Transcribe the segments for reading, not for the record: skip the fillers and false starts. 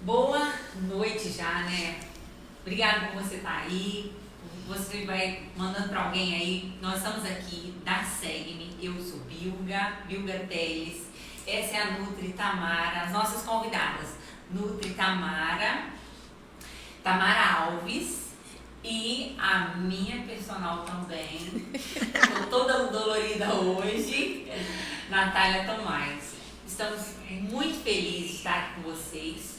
Boa noite já, né? Obrigada por você estar aí. Você vai mandando para alguém aí. Nós estamos aqui da Segue-me. Eu sou Bilga Teles. Essa é a Nutri Tamara, as nossas convidadas. Nutri Tamara, Tamara Alves e a minha personal também. Estou toda dolorida hoje, Natália Tomás. Estamos muito felizes de estar aqui com vocês.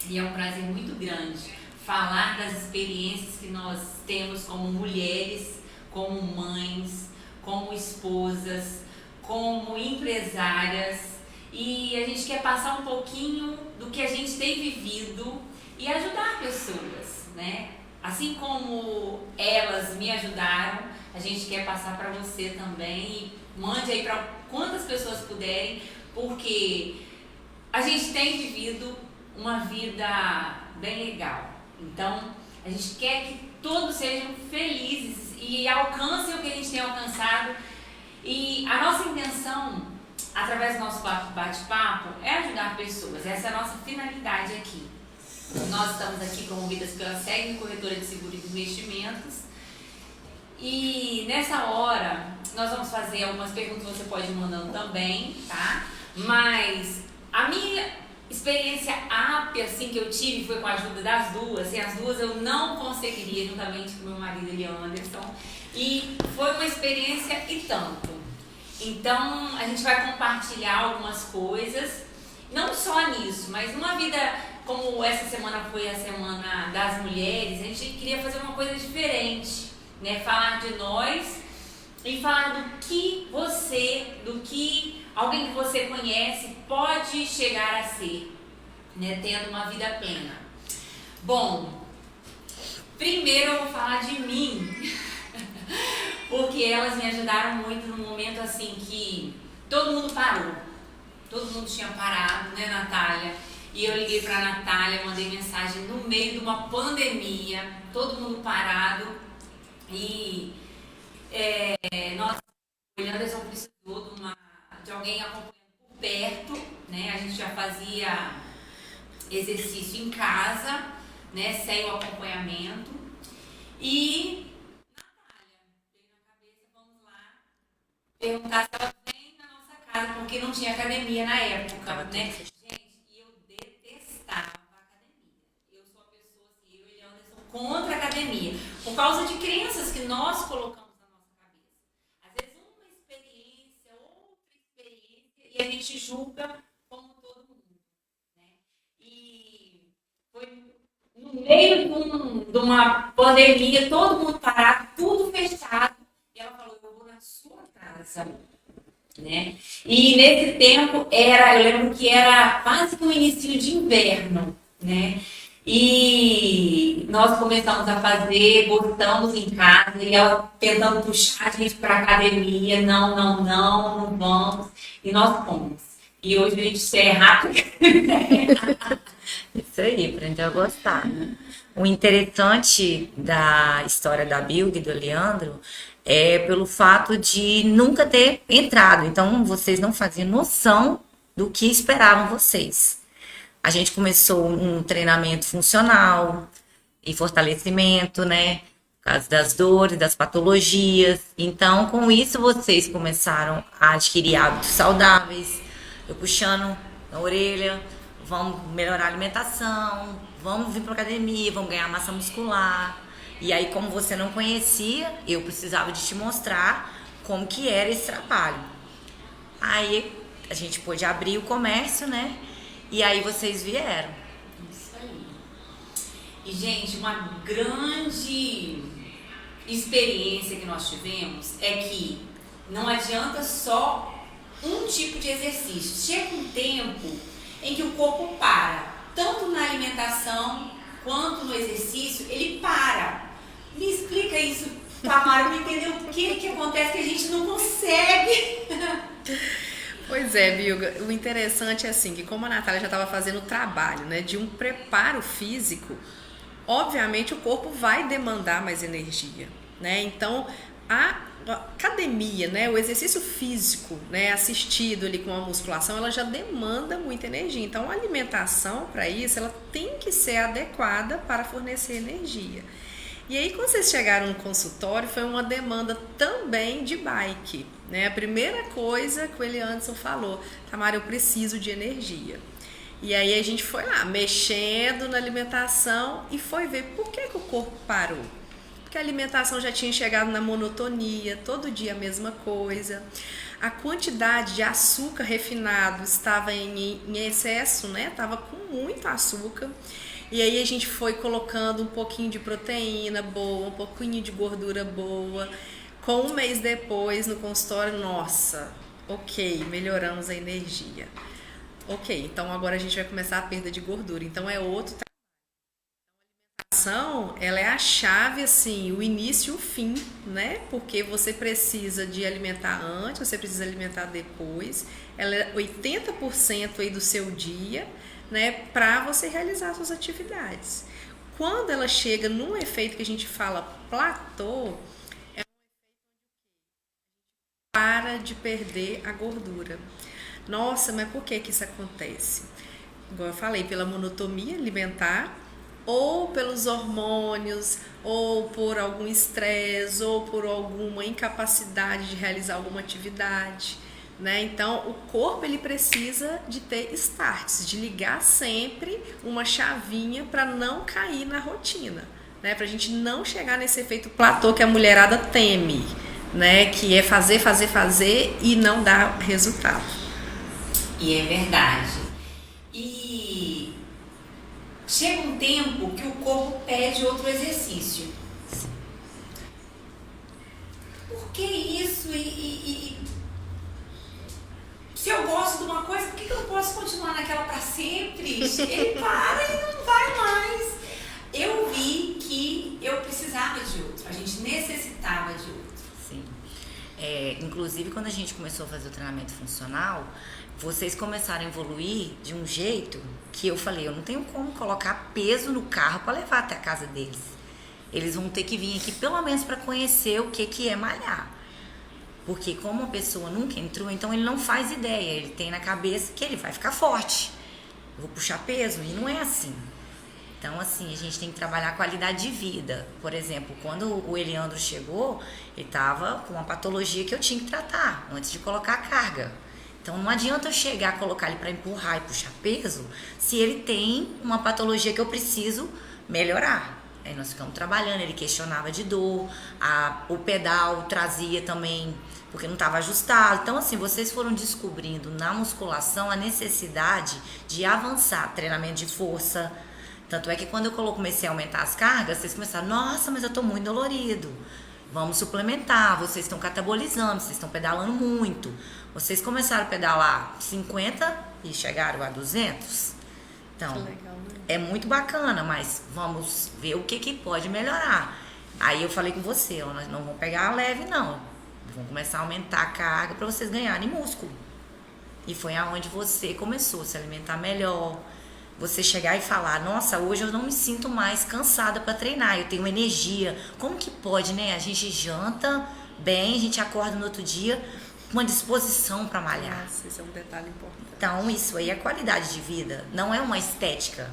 E é um prazer muito grande falar das experiências que nós temos como mulheres, como mães, como esposas, como empresárias. E a gente quer passar um pouquinho do que a gente tem vivido e ajudar pessoas, né? Assim como elas me ajudaram, a gente quer passar para você também. E mande aí para quantas pessoas puderem, porque a gente tem vivido uma vida bem legal. Então, a gente quer que todos sejam felizes e alcancem o que a gente tem alcançado. E a nossa intenção, através do nosso bate-papo, é ajudar pessoas. Essa é a nossa finalidade aqui. Nós estamos aqui promovidas pela SEG, Corretora de Seguros e Investimentos. E nessa hora, nós vamos fazer algumas perguntas, você pode ir mandando também, tá? Mas a minha experiência ápia assim, que eu tive foi com a ajuda das duas. Sem as duas eu não conseguiria, juntamente com meu marido Elian Anderson. E foi uma experiência e tanto. Então a gente vai compartilhar algumas coisas, não só nisso, mas numa vida como essa semana foi a semana das mulheres, a gente queria fazer uma coisa diferente, né? Falar de nós e falar do que alguém que você conhece pode chegar a ser, né? Tendo uma vida plena. Bom, primeiro eu vou falar de mim, porque elas me ajudaram muito num momento assim que todo mundo parou. Todo mundo tinha parado, né, Natália? E eu liguei pra Natália, mandei mensagem no meio de uma pandemia, todo mundo parado. E nós, o Anderson precisou de alguém acompanhando por perto, né? A gente já fazia exercício em casa, né? Sem o acompanhamento. E Natália, veio na cabeça, vamos lá, perguntar se ela vem na nossa casa, porque não tinha academia na época, né? Gente, e eu detestava a academia. Eu sou a pessoa assim, eu e Anderson contra a academia, por causa de crenças que nós colocamos na nossa cabeça. Às vezes uma experiência, outra experiência, e a gente julga como todo mundo, né? E foi no meio de uma pandemia, todo mundo parado, tudo fechado, e ela falou, eu vou na sua casa, né? E nesse tempo eu lembro que era quase que um início de inverno, né? E nós começamos a fazer, gostamos em casa, e ela tentando puxar a gente para academia, não vamos, e nós fomos. E hoje a gente é rápido. Isso aí, aprender a gostar, né? O interessante da história da Bilg e do Leandro é pelo fato de nunca ter entrado. Então, vocês não faziam noção do que esperavam vocês. A gente começou um treinamento funcional e fortalecimento, né? Por causa das dores, das patologias. Então, com isso, vocês começaram a adquirir hábitos saudáveis. Eu puxando na orelha, vamos melhorar a alimentação, vamos vir para academia, vamos ganhar massa muscular. E aí, como você não conhecia, eu precisava de te mostrar como que era esse trabalho. Aí a gente pôde abrir o comércio, né? E aí vocês vieram. Isso aí. E, gente, uma grande experiência que nós tivemos é que não adianta só um tipo de exercício. Chega um tempo em que o corpo para, tanto na alimentação quanto no exercício, ele para. Me explica isso, Tamara, para entender o que acontece que a gente não consegue. Pois é, Bilga, o interessante é assim, que como a Natália já estava fazendo o trabalho, né, de um preparo físico, obviamente o corpo vai demandar mais energia, né? Então, A academia, né, o exercício físico, né, assistido ali com a musculação, ela já demanda muita energia. Então, a alimentação para isso, ela tem que ser adequada para fornecer energia. E aí, quando vocês chegaram no consultório, foi uma demanda também de bike, né? A primeira coisa que o Elianderson falou: Tamara, eu preciso de energia. E aí a gente foi lá, mexendo na alimentação e foi ver por que o corpo parou. Porque a alimentação já tinha chegado na monotonia, todo dia a mesma coisa. A quantidade de açúcar refinado estava em excesso, né? Estava com muito açúcar. E aí a gente foi colocando um pouquinho de proteína boa, um pouquinho de gordura boa. Com um mês depois, no consultório, nossa, ok, melhoramos a energia. Ok, então agora a gente vai começar a perda de gordura. Então é outro trabalho. A alimentação, ela é a chave, assim, o início e o fim, né? Porque você precisa de alimentar antes, você precisa alimentar depois. Ela é 80% aí do seu dia, né, para você realizar suas atividades. Quando ela chega num efeito que a gente fala platô, é para de perder a gordura. Nossa, mas por que isso acontece? Igual eu falei, pela monotonia alimentar, ou pelos hormônios, ou por algum estresse, ou por alguma incapacidade de realizar alguma atividade. Né? Então, o corpo ele precisa de ter starts, de ligar sempre uma chavinha para não cair na rotina, né? Para a gente não chegar nesse efeito platô que a mulherada teme, né? Que é fazer, fazer, fazer e não dar resultado. E é verdade. E chega um tempo que o corpo pede outro exercício. Por que isso? Se eu gosto de uma coisa, por que eu não posso continuar naquela para sempre? Ele para e não vai mais. Eu vi que eu precisava de outro, a gente necessitava de outro. Sim. Inclusive, quando a gente começou a fazer o treinamento funcional, vocês começaram a evoluir de um jeito que eu falei, eu não tenho como colocar peso no carro para levar até a casa deles. Eles vão ter que vir aqui pelo menos para conhecer o que é malhar. Porque como a pessoa nunca entrou, então ele não faz ideia. Ele tem na cabeça que ele vai ficar forte. Eu vou puxar peso e não é assim. Então, assim, a gente tem que trabalhar a qualidade de vida. Por exemplo, quando o Eliandro chegou, ele estava com uma patologia que eu tinha que tratar antes de colocar a carga. Então, não adianta eu chegar a colocar ele para empurrar e puxar peso se ele tem uma patologia que eu preciso melhorar. Aí nós ficamos trabalhando, ele questionava de dor, o pedal trazia também, porque não estava ajustado. Então, assim, vocês foram descobrindo na musculação a necessidade de avançar, treinamento de força. Tanto é que quando eu comecei a aumentar as cargas, vocês começaram, nossa, mas eu estou muito dolorido. Vamos suplementar, vocês estão catabolizando, vocês estão pedalando muito. Vocês começaram a pedalar 50 e chegaram a 200. Então, legal, né? É muito bacana, mas vamos ver o que pode melhorar. Aí eu falei com você, ó, nós não vamos pegar leve, não. Vamos começar a aumentar a carga para vocês ganharem músculo. E foi aonde você começou a se alimentar melhor. Você chegar e falar, nossa, hoje eu não me sinto mais cansada para treinar, eu tenho energia. Como que pode, né? A gente janta bem, a gente acorda no outro dia com uma disposição para malhar. Nossa, esse é um detalhe importante. Então, isso aí é qualidade de vida, não é uma estética.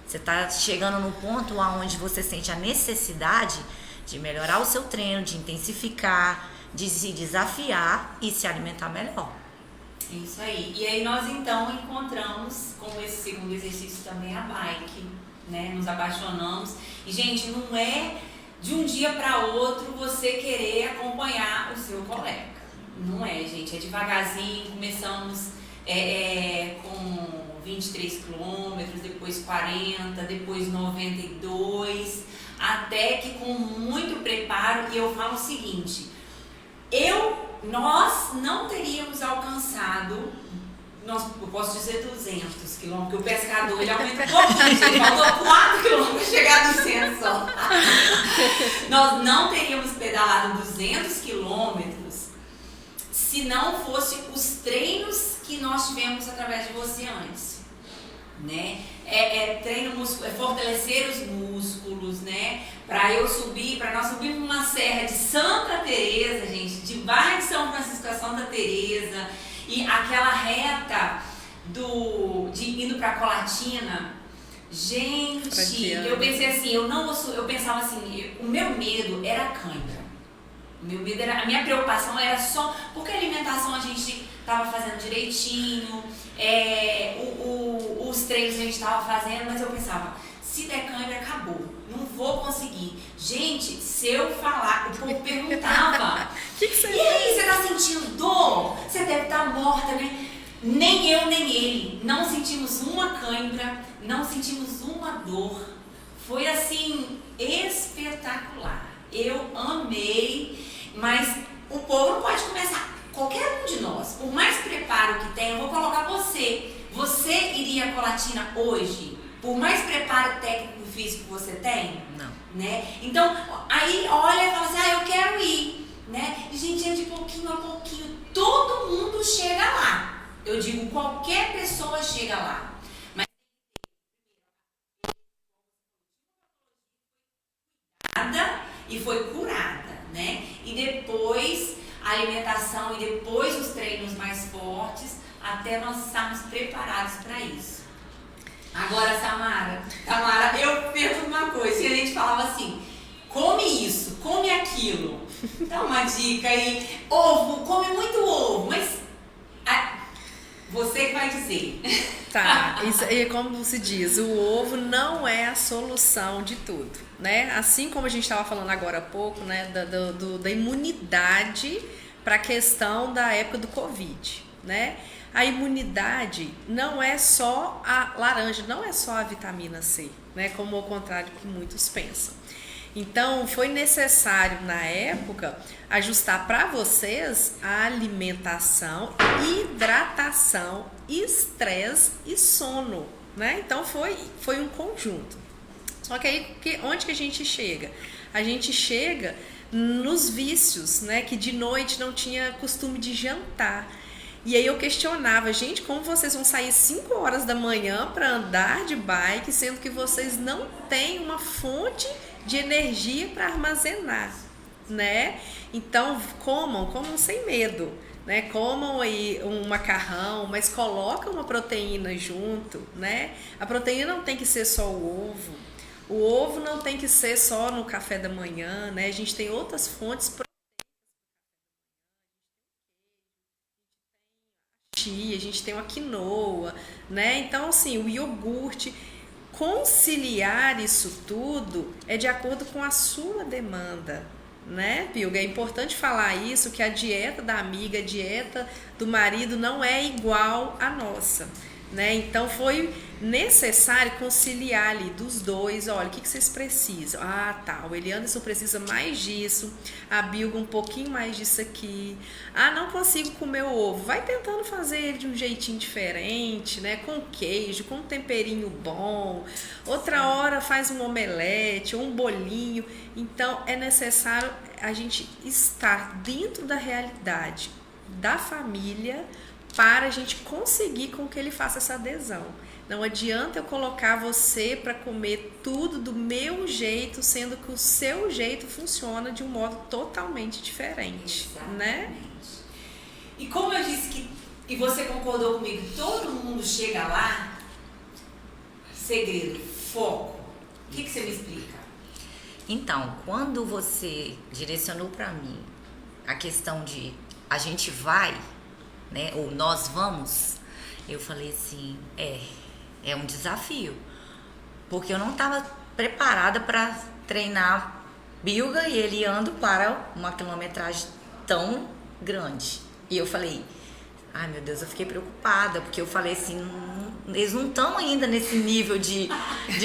Você está chegando no ponto onde você sente a necessidade de melhorar o seu treino, de intensificar, de se desafiar e se alimentar melhor. Isso aí. E aí nós então encontramos, como esse segundo exercício também, a bike, né? Nos apaixonamos. E, gente, não é de um dia para outro você querer acompanhar o seu colega. Não é, gente. É devagarzinho. Começamos com 23 quilômetros, depois 40, depois 92, até que com muito preparo. E eu falo o seguinte, nós não teríamos alcançado, eu posso dizer 200 quilômetros, porque o pescador ele aumenta um pouquinho, gente, faltou 4 quilômetros para chegar a 200 só. Nós não teríamos pedalado 200 quilômetros se não fosse os treinos que nós tivemos através de você antes, né? Treino músculo, fortalecer os músculos, né? Pra nós subirmos uma serra de Santa Teresa, gente, de bairro de São Francisco a Santa Teresa, e aquela reta de indo pra Colatina. Gente, eu pensei assim, eu pensava assim, o meu medo era a cãibra. A minha preocupação era só, porque a alimentação a gente tava fazendo direitinho, os treinos a gente tava fazendo, mas eu pensava, se der cãibra, acabou, não vou conseguir. Gente, se eu falar, o povo perguntava, que você e aí, você tá sentindo dor? Você deve estar morta, né? Nem eu, nem ele, não sentimos uma cãibra, não sentimos uma dor. Foi assim, espetacular. Eu amei, mas o povo não pode começar. Qualquer um de nós, por mais preparo que tenha, eu vou colocar você. Você iria a Colatina hoje? Por mais preparo técnico e físico que você tem? Não. Né? Então, aí olha e fala assim, eu quero ir. Né? E, gente, é de pouquinho a pouquinho. Todo mundo chega lá. Eu digo, qualquer pessoa chega lá. Mas e foi curada, né? E depois a alimentação e depois os treinos mais fortes, até nós estarmos preparados para isso. Agora, Samara, eu pergunto uma coisa, e a gente falava assim, come isso, come aquilo. Dá uma dica aí, ovo, come muito ovo, mas você que vai dizer. Tá, isso é como se diz, o ovo não é a solução de tudo, né? Assim como a gente estava falando agora há pouco, né, da imunidade para a questão da época do Covid, né? A imunidade não é só a laranja, não é só a vitamina C, né? Como ao contrário do que muitos pensam. Então, foi necessário, na época, ajustar para vocês a alimentação, hidratação, estresse e sono, né? Então, foi um conjunto. Só que aí, onde que a gente chega? A gente chega nos vícios, né? Que de noite não tinha costume de jantar. E aí eu questionava, gente, como vocês vão sair 5 horas da manhã para andar de bike, sendo que vocês não têm uma fonte de energia para armazenar, né? Então, comam sem medo, né? Comam aí um macarrão, mas coloca uma proteína junto, né? A proteína não tem que ser só o ovo. O ovo não tem que ser só no café da manhã, né? A gente tem outras fontes proteicas. A gente tem uma quinoa, né? Então, assim, o iogurte, conciliar isso tudo é de acordo com a sua demanda, né, Pilga? É importante falar isso, que a dieta da amiga, a dieta do marido não é igual à nossa, né? Então foi necessário conciliar ali dos dois. Olha, o que vocês precisam? Ah, tá, o Elianderson precisa mais disso, a Bilga um pouquinho mais disso aqui. Ah, não consigo comer o ovo. Vai tentando fazer ele de um jeitinho diferente, né? Com queijo, com um temperinho bom. Outra hora faz um omelete ou um bolinho. Então é necessário a gente estar dentro da realidade da família para a gente conseguir com que ele faça essa adesão. Não adianta eu colocar você para comer tudo do meu jeito, sendo que o seu jeito funciona de um modo totalmente diferente. Exatamente. Né? E como eu disse e você concordou comigo, todo mundo chega lá, segredo, foco. O que você me explica? Então, quando você direcionou para mim a questão de a gente vai, né, ou nós vamos, eu falei assim, é um desafio, porque eu não estava preparada para treinar Bilga e Eliandro para uma quilometragem tão grande. E eu falei, ai meu Deus, eu fiquei preocupada, porque eu falei assim, eles não estão ainda nesse nível de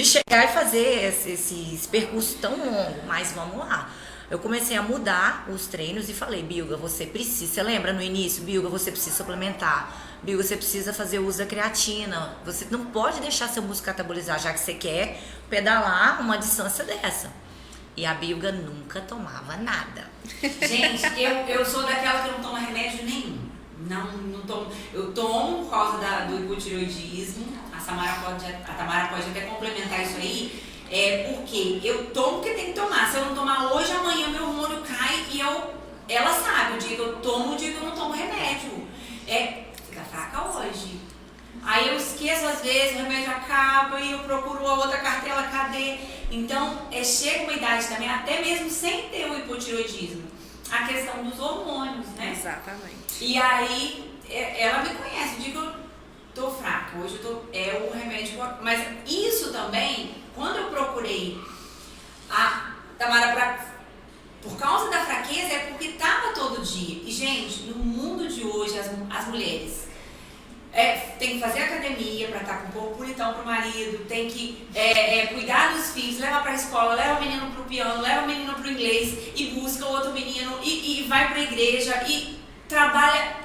chegar e fazer esse percurso tão longo, mas vamos lá. Eu comecei a mudar os treinos e falei, Bilga, você lembra no início, Bilga, você precisa suplementar, Bilga, você precisa fazer uso da creatina, você não pode deixar seu músculo catabolizar, já que você quer pedalar uma distância dessa. E a Bilga nunca tomava nada. Gente, eu sou daquela que não toma remédio nenhum. Não tomo. Eu tomo por causa do hipotireoidismo. A Tamara pode até complementar isso aí. Porque eu tomo porque tem que tomar. Se eu não tomar hoje, amanhã meu hormônio cai e ela sabe, o dia que eu tomo, o dia que eu não tomo remédio. Fica fraca hoje. Aí eu esqueço às vezes, o remédio acaba e eu procuro a outra cartela, cadê? Então, chega uma idade também, até mesmo sem ter o hipotireoidismo, a questão dos hormônios, né? Exatamente. E aí, ela me conhece, o dia que eu tô fraca, hoje o remédio, mas isso também, quando eu procurei a Tamara por causa da fraqueza, é porque tava todo dia. E, gente, no mundo de hoje, as mulheres tem que fazer academia para estar com o corpo bonitão pro marido, tem que cuidar dos filhos, leva pra escola, leva o menino pro piano, leva o menino pro inglês e busca outro menino e vai pra igreja e trabalha.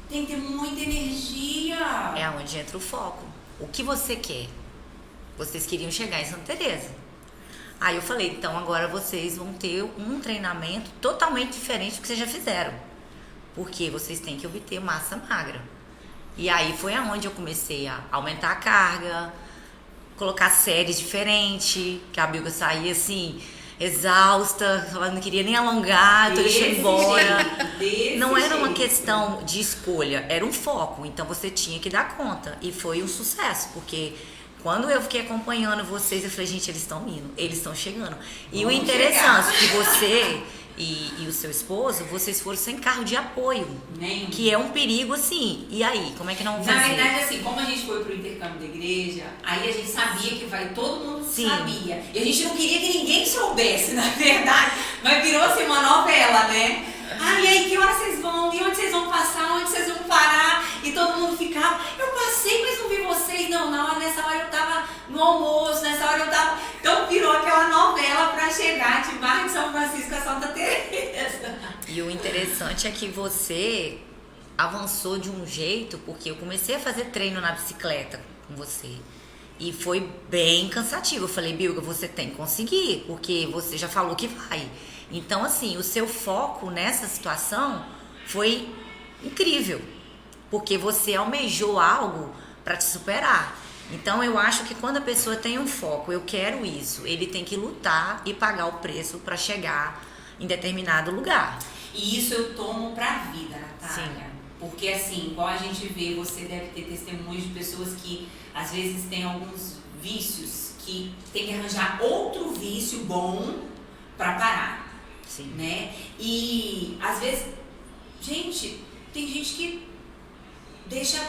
Tem que ter muita energia. É onde entra o foco. O que você quer? Vocês queriam chegar em Santa Teresa. Aí eu falei, então agora vocês vão ter um treinamento totalmente diferente do que vocês já fizeram. Porque vocês têm que obter massa magra. E aí foi aonde eu comecei a aumentar a carga, colocar séries diferentes, que a Bilga saía assim, exausta, ela não queria nem alongar, tô deixando embora. Não era uma questão de escolha, era um foco, então você tinha que dar conta. E foi um sucesso, porque quando eu fiquei acompanhando vocês, eu falei, gente, eles estão indo, eles estão chegando. E o interessante é que você e o seu esposo, vocês foram sem carro de apoio, que é um perigo assim. E aí, como é que não vai Na fazer? verdade, assim, como a gente foi pro intercâmbio da igreja, aí a gente sabia que todo mundo sabia. E a gente não queria que ninguém soubesse, na verdade, mas virou assim uma novela, né? E aí, que hora vocês vão? E onde vocês vão passar? Onde vocês vão parar? E todo mundo ficava, eu passei, mas não vi vocês. Não, nessa hora eu tava no almoço, nessa hora eu tava... Então virou aquela novela pra chegar de Barra de São Francisco a Santa Teresa. E o interessante é que você avançou de um jeito, porque eu comecei a fazer treino na bicicleta com você. E foi bem cansativo. Eu falei, Bilga, você tem que conseguir, porque você já falou que vai. Então, assim, o seu foco nessa situação foi incrível, porque você almejou algo para te superar. Então, eu acho que quando a pessoa tem um foco, eu quero isso, ele tem que lutar e pagar o preço para chegar em determinado lugar. E isso eu tomo pra vida, Natália. Sim. Porque, assim, igual a gente vê, você deve ter testemunhos de pessoas que, às vezes, têm alguns vícios que tem que arranjar outro vício bom para parar. Sim. Né? E às vezes, gente, tem gente que deixa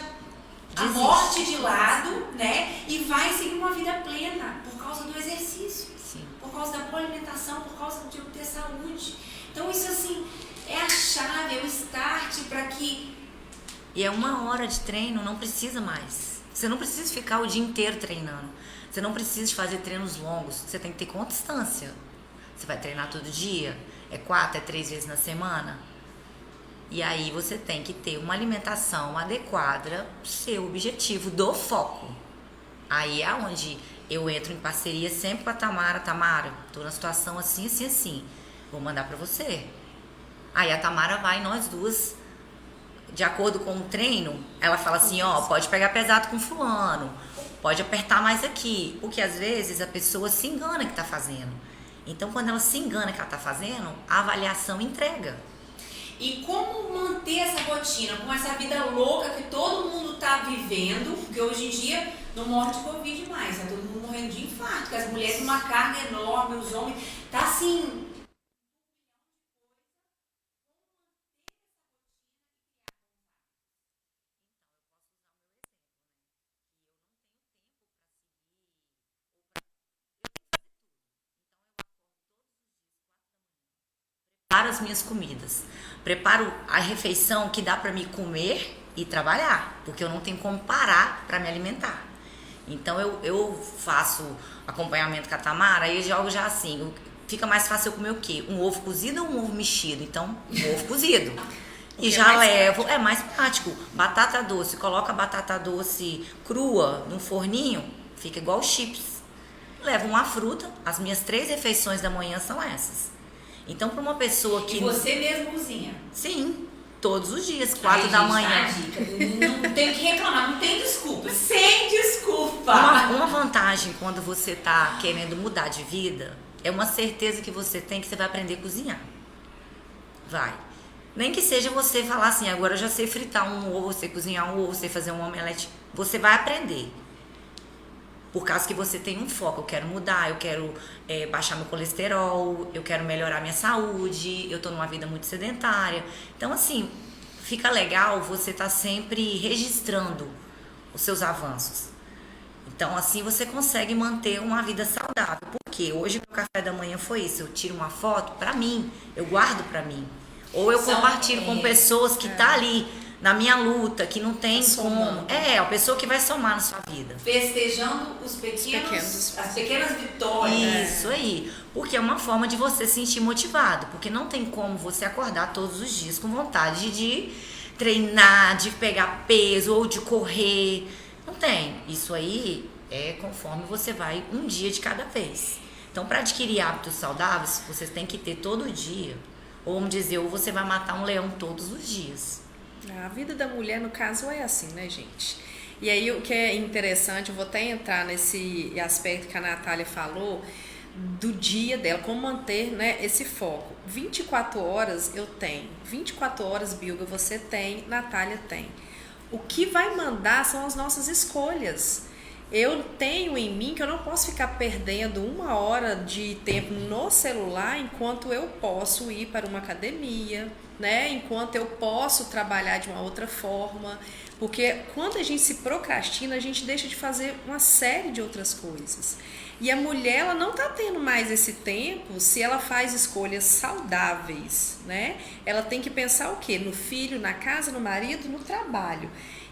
a morte de lado, né? E vai seguir uma vida plena por causa do exercício, Sim. por causa da boa alimentação, por causa de ter saúde. Então isso assim é a chave, é o start para que... E é 1 hora de treino, não precisa mais. Você não precisa ficar o dia inteiro treinando. Você não precisa fazer treinos longos. Você tem que ter constância. Você vai treinar todo dia? É 4, é 3 vezes na semana? E aí você tem que ter uma alimentação adequada pro seu objetivo do foco. Aí é onde eu entro em parceria sempre com a Tamara. Tamara, tô na situação assim, assim, assim. Vou mandar pra você. Aí a Tamara vai, nós duas, de acordo com o treino, ela fala assim, ó, pode pegar pesado com fulano, pode apertar mais aqui. Porque às vezes a pessoa se engana que tá fazendo. Então, quando ela se engana que ela está fazendo, a avaliação entrega. E como manter essa rotina, com essa vida louca que todo mundo está vivendo, porque hoje em dia não morre de Covid mais, tá todo mundo morrendo de infarto, porque as mulheres têm uma carga enorme, os homens, tá assim... Preparo as minhas comidas, preparo a refeição que dá para me comer e trabalhar, porque eu não tenho como parar para me alimentar. Então eu faço acompanhamento com a Tamara e jogo já assim, fica mais fácil eu comer o quê? Um ovo cozido ou um ovo mexido? Então, um ovo cozido. E já levo, é mais prático, batata doce, coloca a batata doce crua num forninho, fica igual chips. Levo uma fruta, as minhas 3 refeições da manhã são essas. Então, para uma pessoa que... E você mesmo cozinha? Sim, todos os dias, 4 da manhã. Tá a dica. Não tem que reclamar, não tem desculpa. Sem desculpa. Uma vantagem quando você tá querendo mudar de vida é uma certeza que você tem que você vai aprender a cozinhar. Vai. Nem que seja você falar assim, agora eu já sei fritar um ovo, sei cozinhar um ovo, sei fazer um omelete. Você vai aprender. Por causa que você tem um foco, eu quero mudar, eu quero baixar meu colesterol, eu quero melhorar minha saúde, eu tô numa vida muito sedentária. Então, assim, fica legal você tá sempre registrando os seus avanços. Então, assim você consegue manter uma vida saudável. Porque hoje meu café da manhã foi isso, eu tiro uma foto pra mim, eu guardo pra mim. Ou eu compartilho com pessoas que tá ali na minha luta, que não tem como. A pessoa que vai somar na sua vida. Festejando as pequenas vitórias. Isso aí. Porque é uma forma de você se sentir motivado. Porque não tem como você acordar todos os dias com vontade de treinar, de pegar peso ou de correr. Não tem. Isso aí é conforme você vai um dia de cada vez. Então, para adquirir hábitos saudáveis, você tem que ter todo dia. Ou vamos dizer, ou você vai matar um leão todos os dias. A vida da mulher, no caso, é assim, né, gente? E aí, o que é interessante, eu vou até entrar nesse aspecto que a Natália falou, do dia dela, como manter, né, esse foco. 24 horas eu tenho, 24 horas, Bilga, você tem, Natália tem. O que vai mandar são as nossas escolhas. Eu tenho em mim que eu não posso ficar perdendo 1 hora de tempo no celular enquanto eu posso ir para uma academia, né? Enquanto eu posso trabalhar de uma outra forma. Porque quando a gente se procrastina, a gente deixa de fazer uma série de outras coisas. E a mulher, ela não está tendo mais esse tempo se ela faz escolhas saudáveis, né? Ela tem que pensar o quê? No filho, na casa, no marido, no trabalho.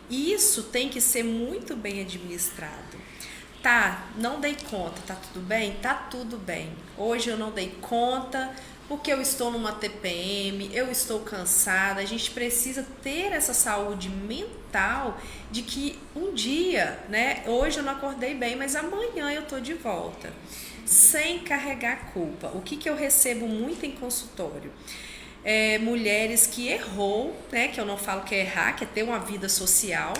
Isso tem que ser muito bem administrado. Tá, não dei conta, tá tudo bem? Tá tudo bem. Hoje eu não dei conta porque eu estou numa TPM, eu estou cansada. A gente precisa ter essa saúde mental de que um dia, né? Hoje eu não acordei bem, mas amanhã eu tô de volta. Sem carregar culpa. O que eu recebo muito em consultório? Mulheres que errou, né, que eu não falo que é errar, que é ter uma vida social,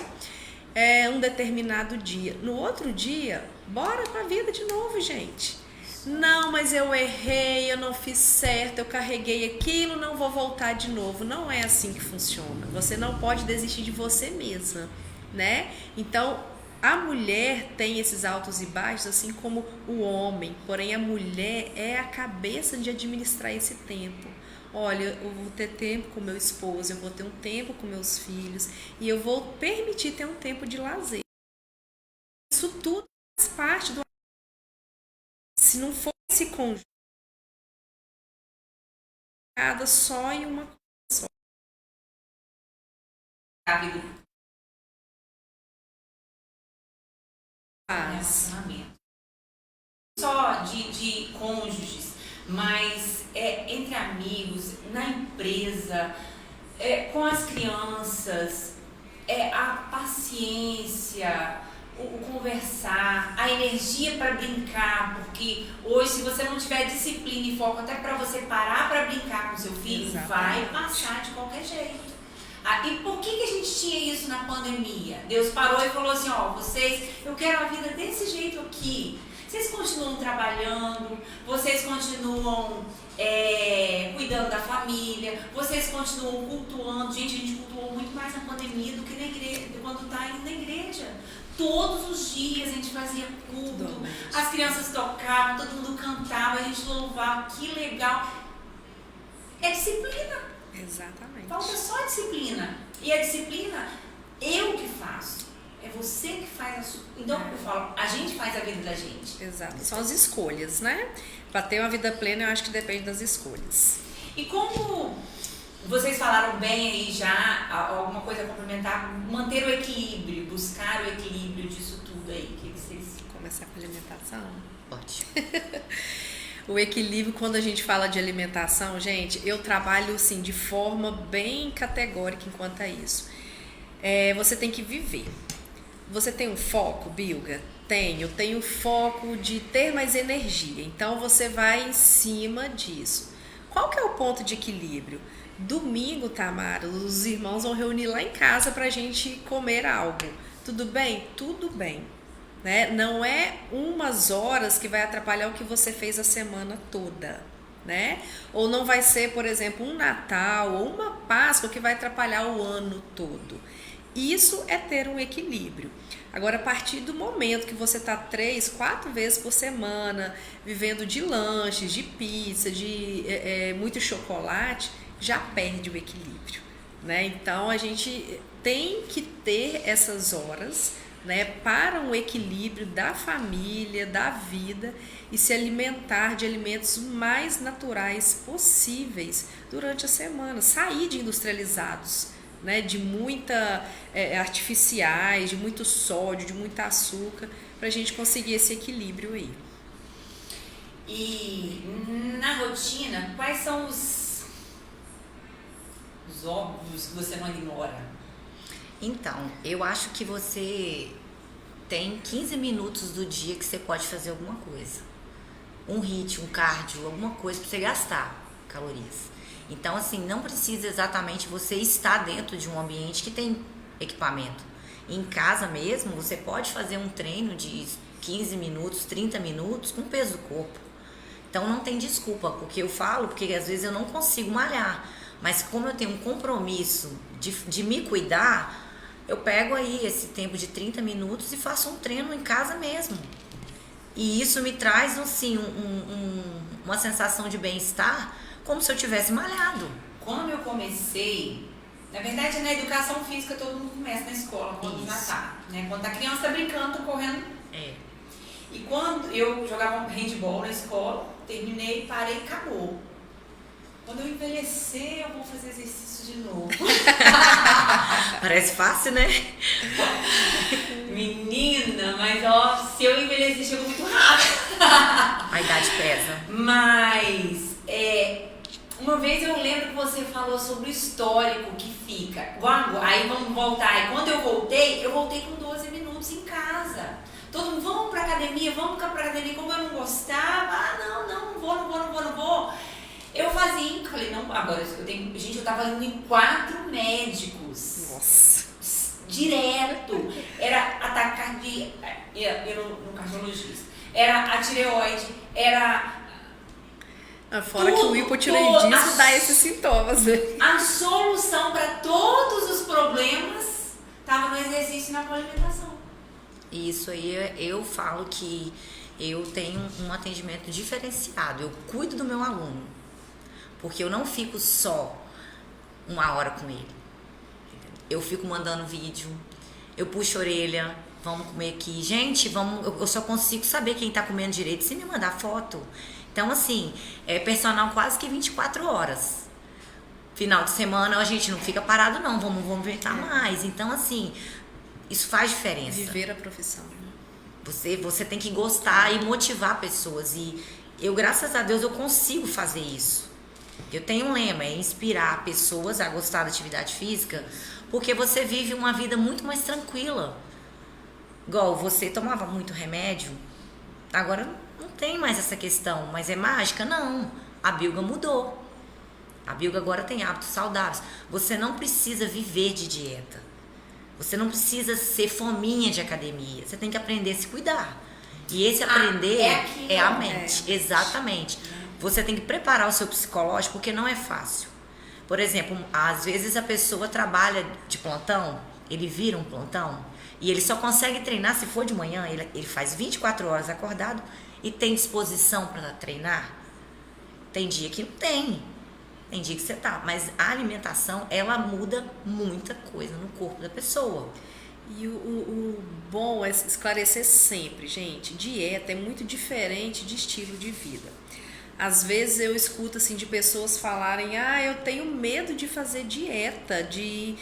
um determinado dia. No outro dia, bora pra vida de novo, gente. Não, mas eu errei, eu não fiz certo, eu carreguei aquilo, não vou voltar de novo. Não é assim que funciona. Você não pode desistir de você mesma, né? Então, a mulher tem esses altos e baixos, assim como o homem. Porém, a mulher é a cabeça de administrar esse tempo. Olha, eu vou ter tempo com meu esposo, eu vou ter um tempo com meus filhos e eu vou permitir ter um tempo de lazer. Isso tudo faz parte do... Se não for esse conjunto, só em uma coisa só. Relacionamento. Só de cônjuges, mas entre amigos, na empresa, com as crianças, a paciência, o conversar, a energia para brincar, porque hoje se você não tiver disciplina e foco até para você parar para brincar com seu filho, exatamente, vai passar de qualquer jeito. E por que a gente tinha isso na pandemia? Deus parou e falou assim, eu quero a vida desse jeito aqui. Vocês continuam trabalhando, vocês continuam cuidando da família, vocês continuam cultuando. Gente, a gente cultuou muito mais na pandemia do que na igreja, quando está indo na igreja. Todos os dias a gente fazia culto, as crianças tocavam, todo mundo cantava, a gente louvava, que legal. É disciplina. Exatamente. Falta só disciplina. E a disciplina, eu que faço. É você que faz a sua... Então, eu falo, a gente faz a vida da gente. Exato. São as escolhas, né? Para ter uma vida plena, eu acho que depende das escolhas. E como vocês falaram bem aí já, alguma coisa a complementar, manter o equilíbrio, buscar o equilíbrio disso tudo aí, que vocês... Começar com a alimentação? Ótimo. O equilíbrio, quando a gente fala de alimentação, gente, eu trabalho assim de forma bem categórica enquanto a isso. Você tem que viver. Você tem um foco, Bilga? Tenho. Tenho foco de ter mais energia. Então você vai em cima disso. Qual que é o ponto de equilíbrio? Domingo, Tamara, os irmãos vão reunir lá em casa pra gente comer algo. Tudo bem? Tudo bem. né? Não é umas horas que vai atrapalhar o que você fez a semana toda, né? Ou não vai ser, por exemplo, um Natal ou uma Páscoa que vai atrapalhar o ano todo. Isso é ter um equilíbrio. Agora, a partir do momento que você está 3, 4 vezes por semana vivendo de lanches, de pizza, de muito chocolate, já perde o equilíbrio, né? Então, a gente tem que ter essas horas, né, para um equilíbrio da família, da vida e se alimentar de alimentos mais naturais possíveis durante a semana. Sair de industrializados, né, de muita artificiais, de muito sódio, de muito açúcar, para a gente conseguir esse equilíbrio aí. E na rotina, quais são os óbvios que você não ignora? Então, eu acho que você tem 15 minutos do dia que você pode fazer alguma coisa. Um HIIT, um cardio, alguma coisa para você gastar calorias. Então, assim, não precisa exatamente você estar dentro de um ambiente que tem equipamento. Em casa mesmo, você pode fazer um treino de 15 minutos, 30 minutos com peso do corpo. Então, não tem desculpa, porque eu falo, porque às vezes eu não consigo malhar. Mas como eu tenho um compromisso de me cuidar, eu pego aí esse tempo de 30 minutos e faço um treino em casa mesmo. E isso me traz, assim, uma sensação de bem-estar, como se eu tivesse malhado. Quando eu comecei, na verdade, na educação física todo mundo começa na escola, quando já tá, né? Quando a criança tá brincando, tá correndo. E quando eu jogava handball na escola, terminei, parei e acabou. Quando eu envelhecer, eu vou fazer exercício de novo. Parece fácil, né? Menina, mas ó, se eu envelhecer, chegou muito rápido. A idade pesa. Mas, uma vez eu lembro que você falou sobre o histórico que fica. Aí vamos voltar. E quando eu voltei com 12 minutos em casa. Todo mundo, vamos pra academia. Como eu não gostava. Não vou. Eu fazia, falei, não, agora eu tava indo em 4 médicos. Nossa. Direto. Era ataque cardíaco, no cardiologista. Era a tireoide, era... Fora que o hipotireoidismo dá esses sintomas, né? A solução para todos os problemas estava no exercício e na boa alimentação. Isso aí, eu falo que eu tenho um atendimento diferenciado. Eu cuido do meu aluno. Porque eu não fico só 1 hora com ele. Eu fico mandando vídeo, eu puxo a orelha, vamos comer aqui. Gente, eu só consigo saber quem tá comendo direito se me mandar foto. Então, assim, é personal quase que 24 horas. Final de semana a gente não fica parado, não. Vamos inventar mais. Então, assim, isso faz diferença. Viver a profissão. Você tem que gostar e motivar pessoas. E eu, graças a Deus, eu consigo fazer isso. Eu tenho um lema, é inspirar pessoas a gostar da atividade física, porque você vive uma vida muito mais tranquila. Igual você tomava muito remédio, agora não tem mais essa questão, mas é mágica? Não, a Bilga mudou. A Bilga agora tem hábitos saudáveis. Você não precisa viver de dieta. Você não precisa ser fominha de academia. Você tem que aprender a se cuidar. E esse aprender é a mente. Exatamente. Você tem que preparar o seu psicológico, porque não é fácil. Por exemplo, às vezes a pessoa trabalha de plantão, ele vira um plantão, e ele só consegue treinar se for de manhã, ele faz 24 horas acordado e tem disposição para treinar. Tem dia que não tem. Tem dia que você tá. Mas a alimentação, ela muda muita coisa no corpo da pessoa. E o bom é esclarecer sempre, gente, dieta é muito diferente de estilo de vida. Às vezes eu escuto assim de pessoas falarem, eu tenho medo de fazer dieta, de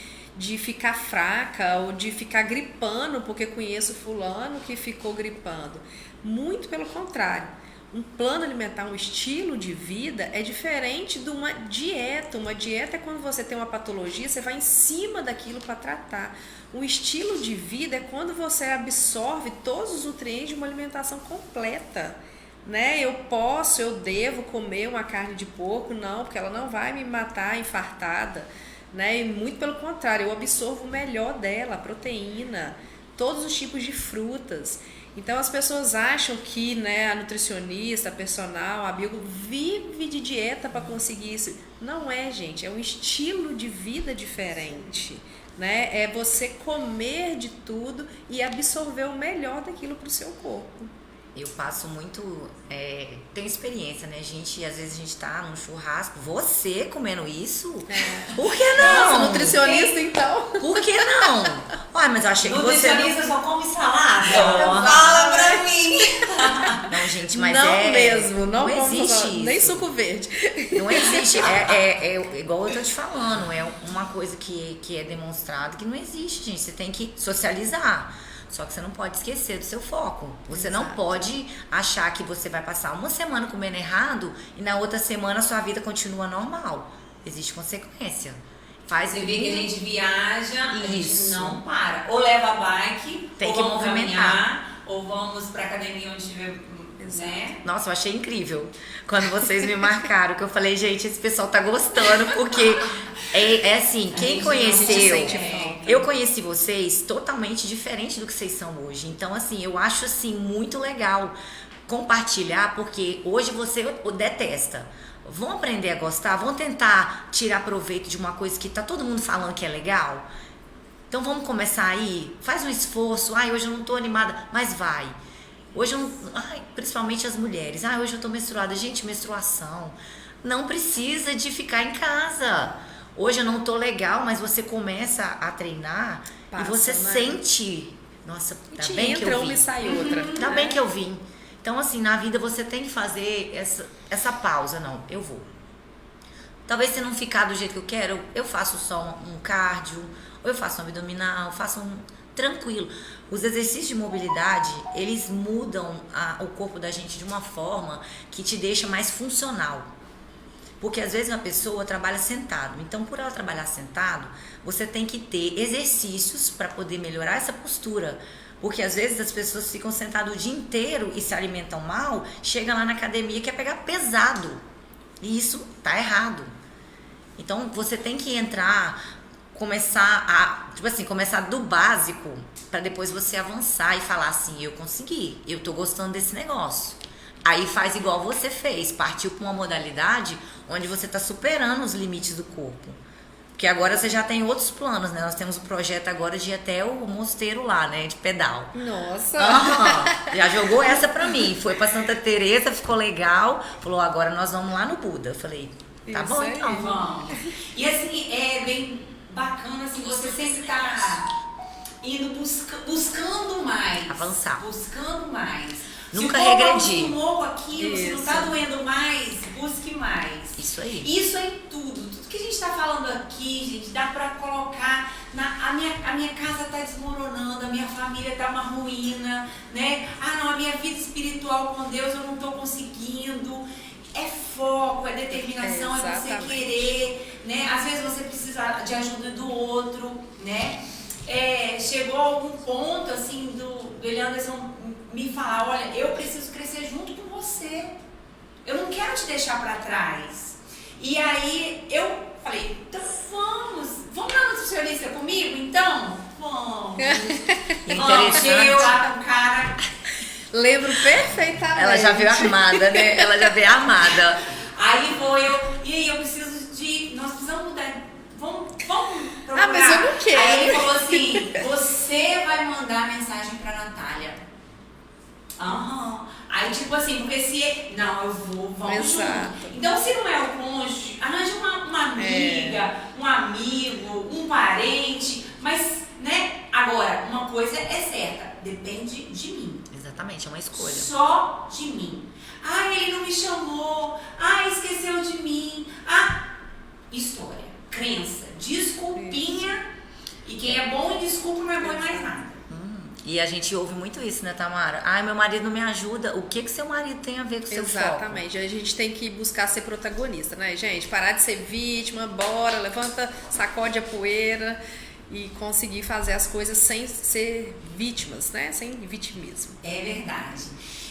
ficar fraca ou de ficar gripando, porque conheço fulano que ficou gripando. Muito pelo contrário. Um plano alimentar, um estilo de vida é diferente de uma dieta. Uma dieta é quando você tem uma patologia, você vai em cima daquilo para tratar. Um estilo de vida é quando você absorve todos os nutrientes de uma alimentação completa. Né? Eu devo comer uma carne de porco? Não, porque ela não vai me matar infartada. Né? E muito pelo contrário, eu absorvo o melhor dela, a proteína, todos os tipos de frutas. Então as pessoas acham que, né, a nutricionista, a personal, a bio vive de dieta para conseguir isso. Não é, gente, é um estilo de vida diferente, né? É você comer de tudo e absorver o melhor daquilo para o seu corpo. Eu passo muito, tenho experiência, né, gente? Às vezes a gente tá num churrasco, você comendo isso? Por que não? Nossa, nutricionista, então. Por que não? Uai, mas eu achei que você Nutricionista só come salada. Só. Fala pra mim. Não, gente, mas não mesmo, não existe isso. Nem suco verde. Não existe, é igual eu tô te falando, é uma coisa que é demonstrado que não existe, gente. Você tem que socializar. Só que você não pode esquecer do seu foco. Você não pode achar que você vai passar uma semana comendo errado e na outra semana a sua vida continua normal. Existe consequência. Você vê que a gente viaja, a gente Isso. não para. Ou leva a bike, Tem ou que vamos movimentar. caminhar, ou vamos pra academia onde tiver, né? Nossa, eu achei incrível quando vocês me marcaram, que eu falei, gente, esse pessoal tá gostando, porque é assim, quem conheceu, eu conheci vocês totalmente diferente do que vocês são hoje. Então, assim, eu acho assim muito legal compartilhar, porque hoje você detesta. Vão aprender a gostar, vão tentar tirar proveito de uma coisa que tá todo mundo falando que é legal. Então vamos começar aí, faz um esforço. Ai, hoje eu não tô animada, mas vai. Hoje eu não, principalmente as mulheres. Hoje eu tô menstruada. Gente, menstruação não precisa de ficar em casa. Hoje eu não tô legal, mas você começa a treinar e você sente. Nossa, tá bem que eu entra vim. uma e sai outra. Tá bem que eu vim. Então, assim, na vida você tem que fazer essa pausa. Não, eu vou. Talvez se não ficar do jeito que eu quero, eu faço só um cardio, ou eu faço um abdominal, faço um tranquilo. Os exercícios de mobilidade, eles mudam o corpo da gente de uma forma que te deixa mais funcional. Porque às vezes uma pessoa trabalha sentado. Então, por ela trabalhar sentado, você tem que ter exercícios para poder melhorar essa postura. Porque às vezes as pessoas ficam sentadas o dia inteiro e se alimentam mal, chega lá na academia e quer pegar pesado. E isso tá errado. Então, você tem que começar do básico para depois você avançar e falar assim, eu consegui, eu tô gostando desse negócio. Aí faz igual você fez, partiu para uma modalidade onde você tá superando os limites do corpo. Porque agora você já tem outros planos, né? Nós temos o projeto agora de ir até o mosteiro lá, né? De pedal. Nossa! Já jogou essa pra mim. Foi pra Santa Teresa, ficou legal. Falou, agora nós vamos lá no Buda. Eu falei, tá Isso bom aí. então. Vamos. E assim, é bem bacana, assim, você sempre tá indo buscando mais. Avançar. Buscando mais. Nunca se o corpo regredir. acostumou com aquilo, se não tá Isso. doendo mais, busque mais. Isso aí. Isso é em tudo. Tudo que a gente tá falando aqui, gente, dá pra colocar. A minha casa tá desmoronando, a minha família tá uma ruína, né? Não, a minha vida espiritual com Deus eu não tô conseguindo. É foco, é determinação, é você Exatamente. querer, né? Às vezes você precisa de ajuda do outro, né? Chegou algum ponto, assim, do Elianderson me falar, olha, eu preciso crescer junto com você. Eu não quero te deixar pra trás. E aí eu falei, então vamos na nutricionista comigo, então? Vamos. Interessante. Eu lá com o cara. Lembro perfeitamente. Ela já veio armada, né? Ela já veio armada. Aí e aí eu preciso nós precisamos mudar, vamos procurar. Mas eu não quero. Aí ele falou assim, você vai mandar mensagem pra Natália. Aí tipo assim, porque não, eu vou, vamos Exato. junto. Então se não é o cônjuge, arranja uma amiga, um amigo, um parente, mas, né, agora, uma coisa é certa, depende de mim. Exatamente, é uma escolha. Só de mim. Ele não me chamou. Esqueceu de mim. História, crença, desculpinha. E quem é bom em desculpa não é bom em mais nada. E a gente ouve muito isso, né, Tamara? Meu marido não me ajuda. O que seu marido tem a ver com o seu foco? Exatamente. A gente tem que buscar ser protagonista, né, gente? Parar de ser vítima, bora, levanta, sacode a poeira e conseguir fazer as coisas sem ser vítimas, né? Sem vitimismo. É verdade.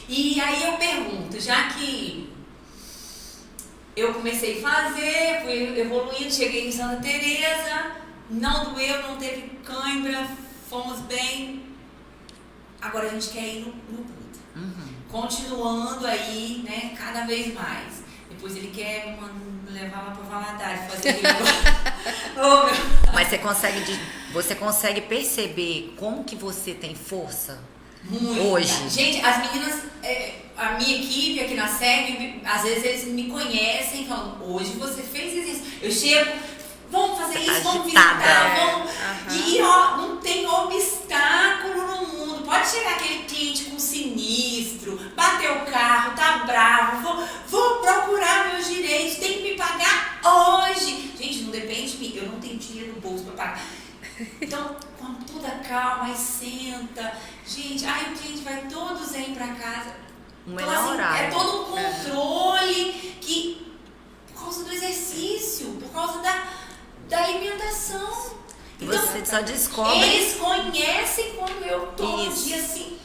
E aí eu pergunto, já que eu comecei a fazer, fui evoluindo, cheguei em Santa Teresa, não doeu, não teve cãibra, fomos bem. agora a gente quer ir no Buda. Continuando aí, né, cada vez mais. Depois ele quer levar lá pra Valadares, fazer aquele oh, meu. Mas você consegue perceber como que você tem força? Muita. Hoje. Gente, as meninas, a minha equipe aqui na SEG, às vezes eles me conhecem e falam, hoje você fez isso. Eu chego, vamos fazer isso, vamos visitar, vamos. E ó, não tem obstáculo no mundo. Pode chegar aquele cliente com sinistro, bater o carro, tá bravo, vou procurar meus direitos, tem que me pagar hoje. Gente, não depende de mim, eu não tenho dinheiro no bolso pra pagar. Então, com toda calma, aí senta. Gente, aí o cliente vai todo zen pra casa. Melhor então, assim, horário. é todo um controle que, por causa do exercício, por causa da alimentação. Então, você só descobre. Eles conhecem quando eu tô no dia assim.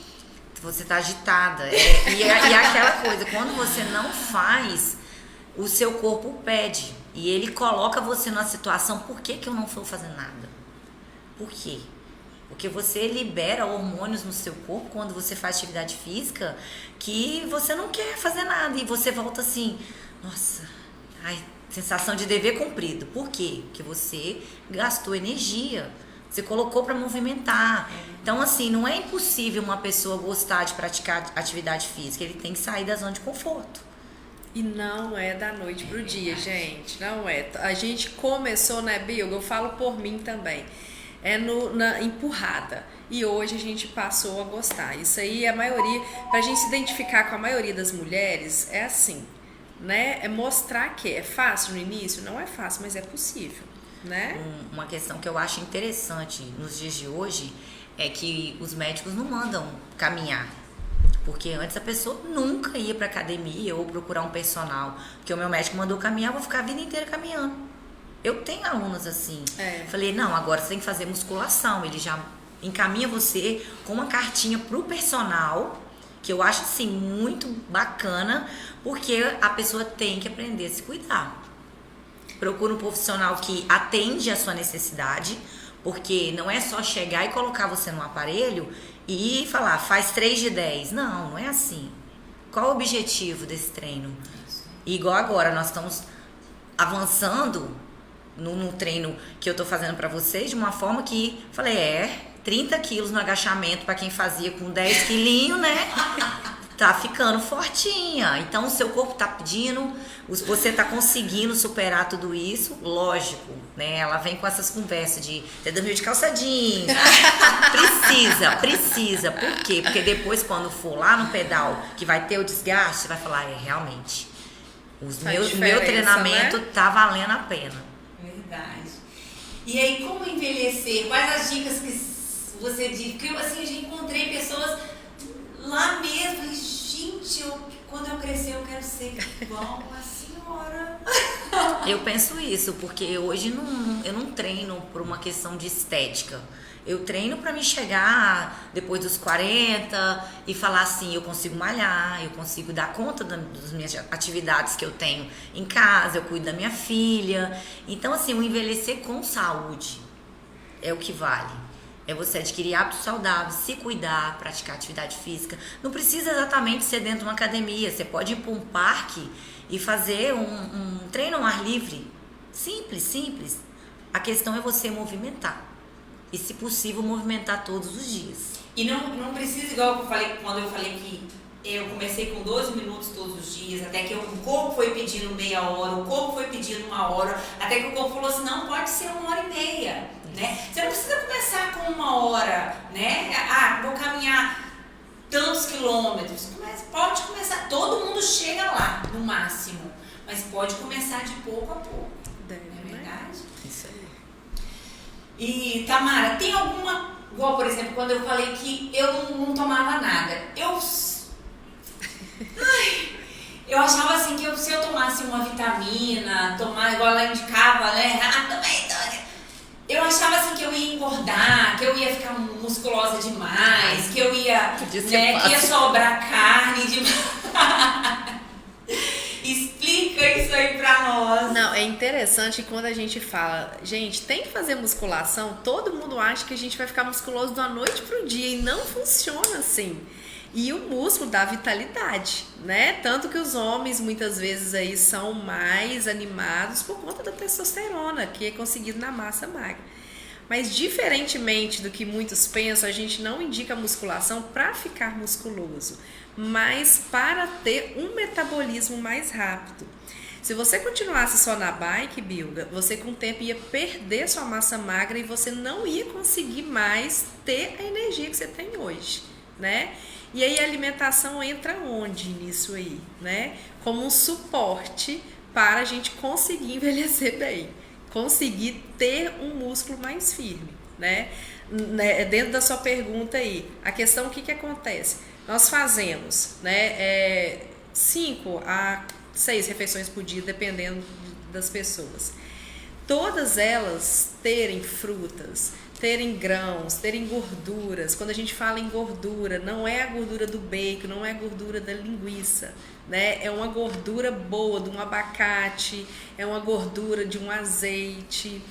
Você tá agitada. E aquela coisa, quando você não faz, o seu corpo pede. E ele coloca você numa situação, por que eu não estou fazendo nada? Por quê? Porque você libera hormônios no seu corpo quando você faz atividade física que você não quer fazer nada. E você volta assim, nossa, sensação de dever cumprido. Por quê? Porque você gastou energia. Você colocou para movimentar. Então, assim, não é impossível uma pessoa gostar de praticar atividade física. Ele tem que sair da zona de conforto. E não é da noite pro dia, gente. Não é. A gente começou, né, Bilga? Eu falo por mim também. Na empurrada. E hoje a gente passou a gostar. Isso aí, a maioria, pra gente se identificar com a maioria das mulheres, é assim, né? É mostrar que é fácil no início? Não é fácil, mas é possível, né? Uma questão que eu acho interessante nos dias de hoje é que os médicos não mandam caminhar. Porque antes a pessoa nunca ia pra academia ou procurar um personal. Porque o meu médico mandou caminhar, eu vou ficar a vida inteira caminhando. Eu tenho alunos assim. Falei, não, agora você tem que fazer musculação. Ele já encaminha você com uma cartinha pro personal, que eu acho assim muito bacana, porque a pessoa tem que aprender a se cuidar. Procura um profissional que atende a sua necessidade, porque não é só chegar e colocar você no aparelho e falar, faz 3 de 10. Não é assim. Qual o objetivo desse treino? E igual agora, nós estamos avançando no treino que eu tô fazendo pra vocês, de uma forma que, falei, 30 quilos no agachamento pra quem fazia com 10 quilinhos, né? Tá ficando fortinha. Então, o seu corpo tá pedindo, você tá conseguindo superar tudo isso, lógico, né? Ela vem com essas conversas de você dormiu de calça jeans. Precisa. Por quê? Porque depois, quando for lá no pedal, que vai ter o desgaste, você vai falar, realmente, o meu treinamento, né? Tá valendo a pena. Verdade. E aí, como envelhecer? Quais as dicas que você diz? Porque assim, eu já encontrei pessoas lá mesmo. E, gente, quando eu crescer, eu quero ser igual a senhora. Eu penso isso, porque hoje eu não treino por uma questão de estética. Eu treino para me chegar depois dos 40 e falar assim, eu consigo malhar, eu consigo dar conta das minhas atividades que eu tenho em casa, eu cuido da minha filha. Então, assim, o envelhecer com saúde é o que vale. É você adquirir hábitos saudáveis, se cuidar, praticar atividade física. Não precisa exatamente ser dentro de uma academia. Você pode ir para um parque e fazer um treino ao ar livre. Simples. A questão é você movimentar. E, se possível, movimentar todos os dias. E não precisa, igual eu falei, quando eu falei que eu comecei com 12 minutos todos os dias, até que o corpo foi pedindo meia hora, o corpo foi pedindo 1 hora, até que o corpo falou assim, não, pode ser 1h30, né? Você não precisa começar com 1 hora, né? Vou caminhar tantos quilômetros. Pode começar, todo mundo chega lá, no máximo, mas pode começar de pouco a pouco. Não é verdade? Isso aí. E, Tamara, tem alguma... Igual, por exemplo, quando eu falei que eu não tomava nada. Eu achava assim que se eu tomasse uma vitamina, igual ela indicava, né? Eu achava assim que eu ia engordar, que eu ia ficar musculosa demais, que eu ia... Né, que ia sobrar carne demais. Explica isso aí pra nós. nós. Não, é interessante quando a gente fala, gente, tem que fazer musculação, todo mundo acha que a gente vai ficar musculoso da noite pro dia e não funciona assim. E o músculo dá vitalidade, né? Tanto que os homens muitas vezes aí são mais animados por conta da testosterona, que é conseguido na massa magra. Mas diferentemente do que muitos pensam, a gente não indica a musculação para ficar musculoso, mas para ter um metabolismo mais rápido. Se você continuasse só na bike, Bilga, você com o tempo ia perder sua massa magra e você não ia conseguir mais ter a energia que você tem hoje, né? E aí a alimentação entra onde nisso aí, né? Como um suporte para a gente conseguir envelhecer bem, conseguir ter um músculo mais firme, né? Dentro da sua pergunta aí, a questão, o que acontece? Nós fazemos, né, 5 a 6 refeições por dia, dependendo das pessoas. Todas elas terem frutas, terem grãos, terem gorduras. Quando a gente fala em gordura, não é a gordura do bacon, não é a gordura da linguiça, né? É uma gordura boa de um abacate, é uma gordura de um azeite.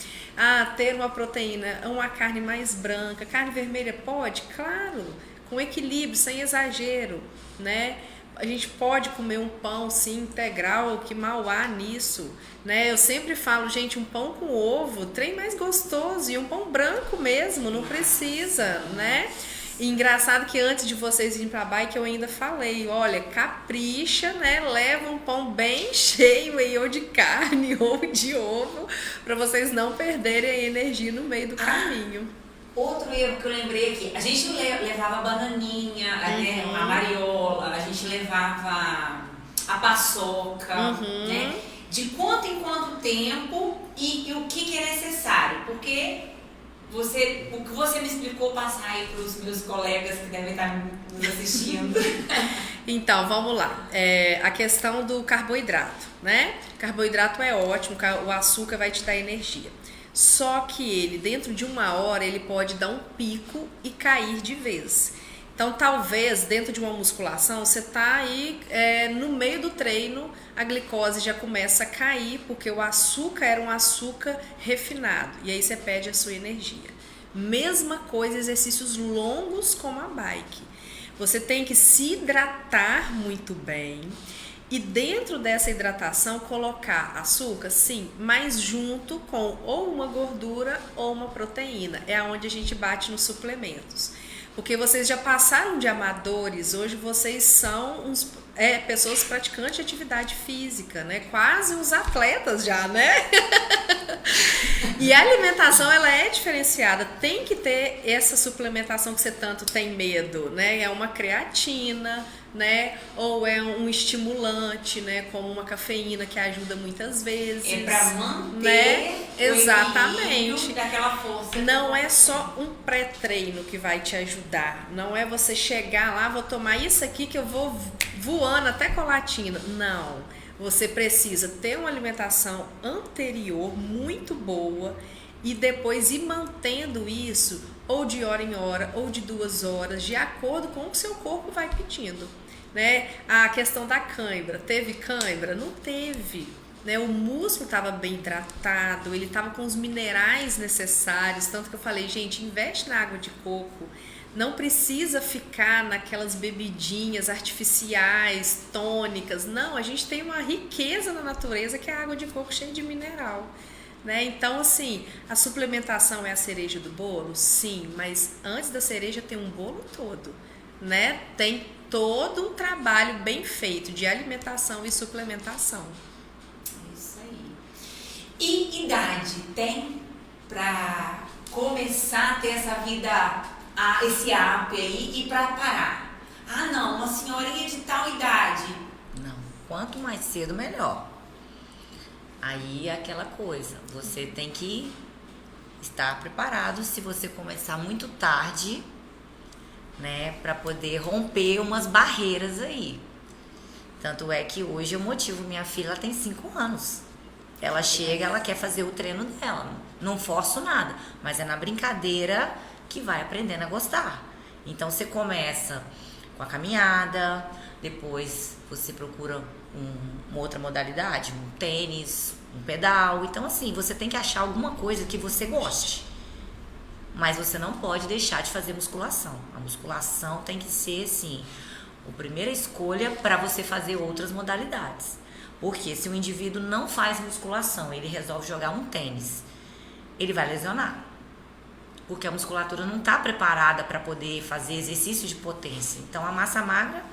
Ter uma proteína, uma carne mais branca. Carne vermelha pode? Claro, com equilíbrio, sem exagero, né? A gente pode comer um pão, sim, integral, que mal há nisso, né? Eu sempre falo, gente, um pão com ovo, trem mais gostoso, e um pão branco mesmo, não precisa, né? E engraçado que antes de vocês irem pra bike, eu ainda falei, olha, capricha, né? Leva um pão bem cheio aí, ou de carne, ou de ovo, para vocês não perderem a energia no meio do caminho. Outro erro que eu lembrei aqui, a gente levava bananinha, né, a mariola, a gente levava a paçoca, né? De quanto em quanto tempo e o que é necessário, porque o que você me explicou passar aí para os meus colegas que devem estar nos assistindo. Então, vamos lá. A questão do carboidrato, né? Carboidrato é ótimo, o açúcar vai te dar energia. Só que ele, dentro de 1 hora, ele pode dar um pico e cair de vez. Então, talvez, dentro de uma musculação, você tá aí no meio do treino, a glicose já começa a cair, porque o açúcar era um açúcar refinado. E aí você perde a sua energia. Mesma coisa, exercícios longos como a bike. Você tem que se hidratar muito bem. E dentro dessa hidratação colocar açúcar, sim, mas junto com ou uma gordura ou uma proteína. É onde a gente bate nos suplementos. Porque vocês já passaram de amadores, hoje vocês são pessoas praticantes de atividade física, né? Quase uns atletas já, né? E a alimentação, ela é diferenciada, tem que ter essa suplementação que você tanto tem medo, né? É uma creatina, né? Ou é um estimulante, né? Como uma cafeína que ajuda muitas vezes. É para manter, né? Exatamente. Daquela força. Não é só um pré-treino que vai te ajudar. Não é você chegar lá, vou tomar isso aqui que eu vou voando até colatina. Não. Você precisa ter uma alimentação anterior muito boa e depois ir mantendo isso ou de hora em hora ou de 2 horas, de acordo com o que seu corpo vai pedindo, né? A questão da cãibra, teve cãibra? Não teve, né? O músculo estava bem hidratado, ele estava com os minerais necessários, tanto que eu falei, gente, investe na água de coco, não precisa ficar naquelas bebidinhas artificiais, tônicas, não, a gente tem uma riqueza na natureza que é a água de coco cheia de mineral. Né? Então, assim, a suplementação é a cereja do bolo? Sim, mas antes da cereja tem um bolo todo, né? Tem todo um trabalho bem feito de alimentação e suplementação. Isso aí. E idade tem para começar a ter essa vida, esse app aí e para parar? Ah, não, uma senhorinha de tal idade. Não, quanto mais cedo, melhor. Aí é aquela coisa, você tem que estar preparado se você começar muito tarde, né, para poder romper umas barreiras aí. Tanto é que hoje eu motivo minha filha, ela tem 5 anos. Ela chega, ela quer fazer o treino dela, não forço nada, mas é na brincadeira que vai aprendendo a gostar. Então você começa com a caminhada, depois você procura uma outra modalidade, um tênis, um pedal. Então, assim, você tem que achar alguma coisa que você goste. Mas você não pode deixar de fazer musculação. A musculação tem que ser, assim, a primeira escolha para você fazer outras modalidades. Porque se o indivíduo não faz musculação, ele resolve jogar um tênis, ele vai lesionar. Porque a musculatura não está preparada para poder fazer exercício de potência. Então, a massa magra,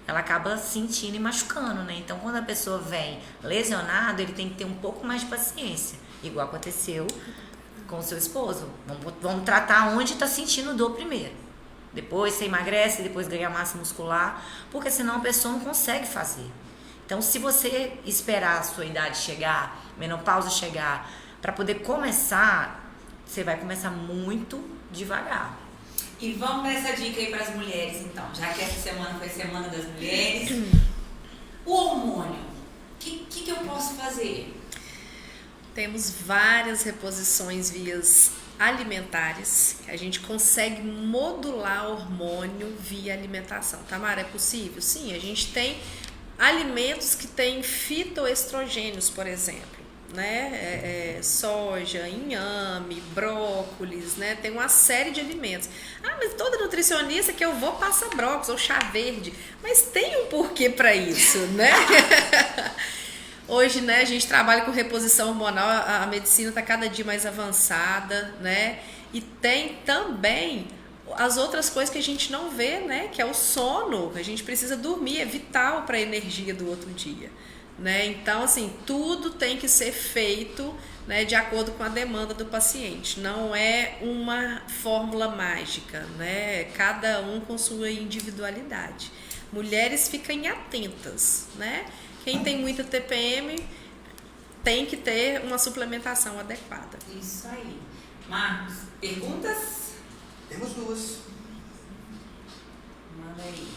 ela acaba sentindo e machucando, né? Então, quando a pessoa vem lesionada, ele tem que ter um pouco mais de paciência. Igual aconteceu com o seu esposo. Vamos tratar onde está sentindo dor primeiro. Depois você emagrece, depois ganha massa muscular, porque senão a pessoa não consegue fazer. Então, se você esperar a sua idade chegar, menopausa chegar, para poder começar, você vai começar muito devagar. E vamos dar essa dica aí para as mulheres, então, já que essa semana foi a Semana das Mulheres. O hormônio, o que eu posso fazer? Temos várias reposições vias alimentares, que a gente consegue modular hormônio via alimentação. Tamara, é possível? Sim, a gente tem alimentos que têm fitoestrogênios, por exemplo, né? Soja, inhame, brócolis, né? Tem uma série de alimentos. Ah, mas toda nutricionista que eu vou passa brócolis ou chá verde. Mas tem um porquê para isso, né? Hoje, né, a gente trabalha com reposição hormonal, a medicina está cada dia mais avançada, né? E tem também as outras coisas que a gente não vê, né? Que é o sono, a gente precisa dormir, é vital para a energia do outro dia, né? Então, assim, tudo tem que ser feito, né, de acordo com a demanda do paciente. Não é uma fórmula mágica, né? Cada um com sua individualidade. Mulheres, fiquem atentas, né? Quem tem muita TPM tem que ter uma suplementação adequada. Isso aí. Marcos, perguntas? Temos duas. Manda aí.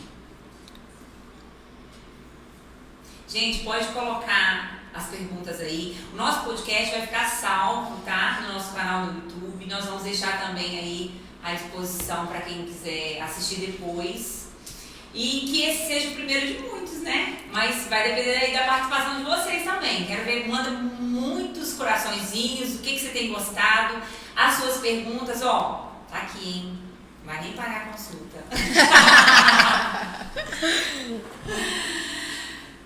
Gente, pode colocar as perguntas aí. O nosso podcast vai ficar salvo, tá? No nosso canal no YouTube. Nós vamos deixar também aí à disposição para quem quiser assistir depois. E que esse seja o primeiro de muitos, né? Mas vai depender aí da participação de vocês também. Quero ver, manda muitos coraçõezinhos, o que você tem gostado, as suas perguntas, ó, tá aqui, hein? Vai nem pagar a consulta.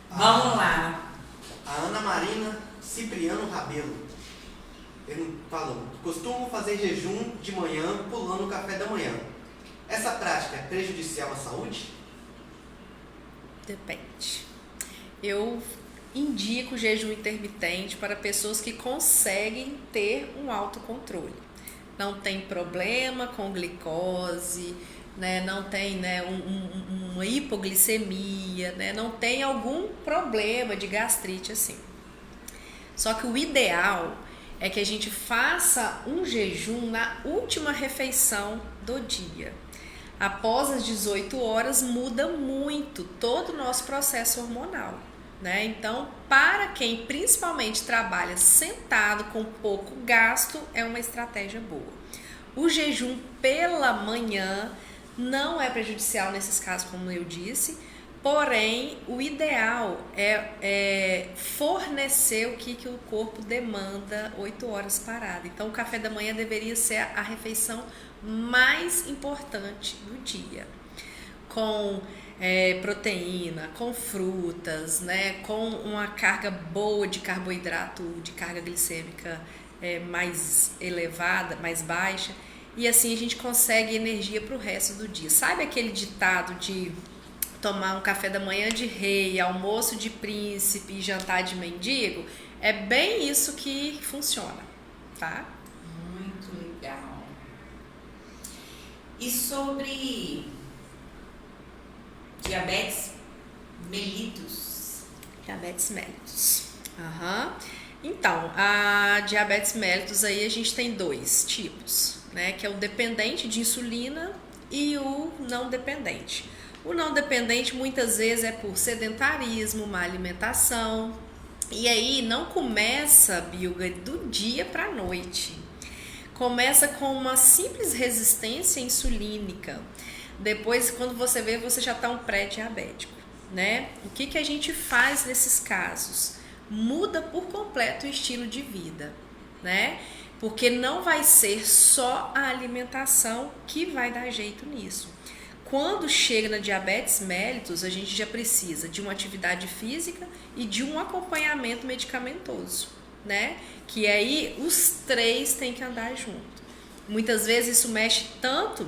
Vamos lá. A Ana Marina Cipriano Rabelo falou: costumo fazer jejum de manhã pulando o café da manhã. Essa prática é prejudicial à saúde? Depende. Eu indico jejum intermitente para pessoas que conseguem ter um autocontrole. Não tem problema com glicose, né? Não tem, né, uma hipoglicemia, né? Não tem algum problema de gastrite assim. Só que o ideal é que a gente faça um jejum na última refeição do dia. Após as 18 horas muda muito todo o nosso processo hormonal, né? Então, para quem principalmente trabalha sentado com pouco gasto, é uma estratégia boa. O jejum pela manhã não é prejudicial nesses casos, como eu disse, porém, o ideal é fornecer o que o corpo demanda 8 horas parado. Então, o café da manhã deveria ser a refeição mais importante do dia, com proteína, com frutas, né, com uma carga boa de carboidrato, de carga glicêmica mais elevada, mais baixa, e assim a gente consegue energia para o resto do dia. Sabe aquele ditado de tomar um café da manhã de rei, almoço de príncipe e jantar de mendigo? É bem isso que funciona, tá? Muito legal. E sobre diabetes mellitus? Diabetes mellitus. Então, a diabetes mellitus aí a gente tem dois tipos, né? Que é o dependente de insulina e o não dependente. O não dependente muitas vezes é por sedentarismo, má alimentação. E aí não começa, Bilga, do dia para a noite. Começa com uma simples resistência insulínica. Depois, quando você vê, você já está um pré-diabético, né? O que a gente faz nesses casos? Muda por completo o estilo de vida, né? Porque não vai ser só a alimentação que vai dar jeito nisso. Quando chega na diabetes mellitus, a gente já precisa de uma atividade física e de um acompanhamento medicamentoso, né? Que aí os três têm que andar junto. Muitas vezes isso mexe tanto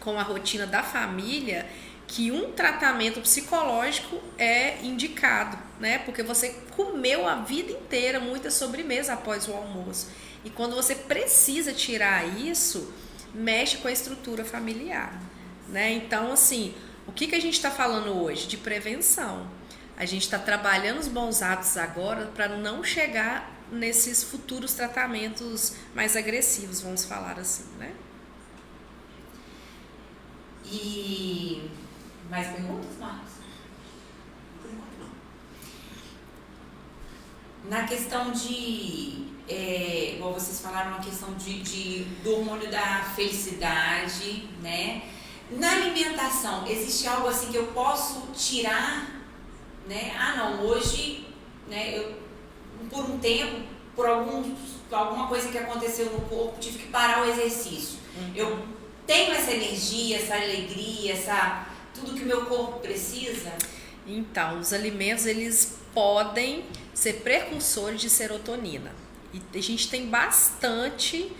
com a rotina da família que um tratamento psicológico é indicado, né? Porque você comeu a vida inteira muita sobremesa após o almoço. E quando você precisa tirar isso, mexe com a estrutura familiar, né? Então, assim, o que a gente está falando hoje? De prevenção. A gente está trabalhando os bons hábitos agora para não chegar nesses futuros tratamentos mais agressivos, vamos falar assim, né? E mais perguntas, Marcos? Por enquanto não. Na questão de, igual vocês falaram, na questão do hormônio da felicidade, né? Na alimentação, existe algo assim que eu posso tirar, né? Ah, não, hoje, né, por um tempo, por alguma coisa que aconteceu no corpo, tive que parar o exercício. Eu tenho essa energia, essa alegria, tudo que o meu corpo precisa? Então, os alimentos, eles podem ser precursores de serotonina. E a gente tem bastante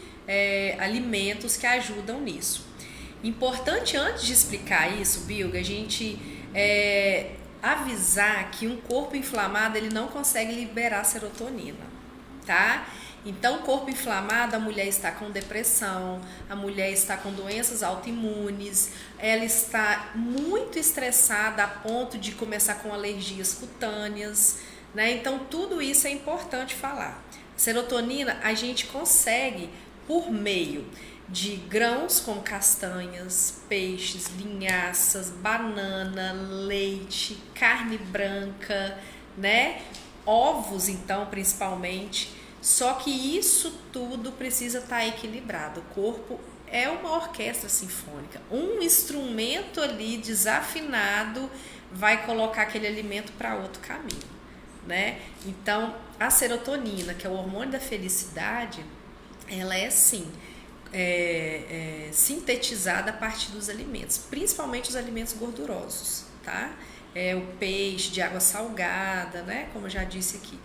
alimentos que ajudam nisso. Importante, antes de explicar isso, Bilga, a gente avisar que um corpo inflamado, ele não consegue liberar serotonina, tá? Então, corpo inflamado, a mulher está com depressão, a mulher está com doenças autoimunes, ela está muito estressada a ponto de começar com alergias cutâneas, né? Então, tudo isso é importante falar. Serotonina a gente consegue por meio de grãos como castanhas, peixes, linhaças, banana, leite, carne branca, né? Ovos, então, principalmente. Só que isso tudo precisa estar equilibrado. O corpo é uma orquestra sinfônica. Um instrumento ali desafinado vai colocar aquele alimento para outro caminho, né? Então, a serotonina, que é o hormônio da felicidade, ela é sim sintetizada a partir dos alimentos, principalmente os alimentos gordurosos, tá? O peixe de água salgada, né? Como eu já disse aqui.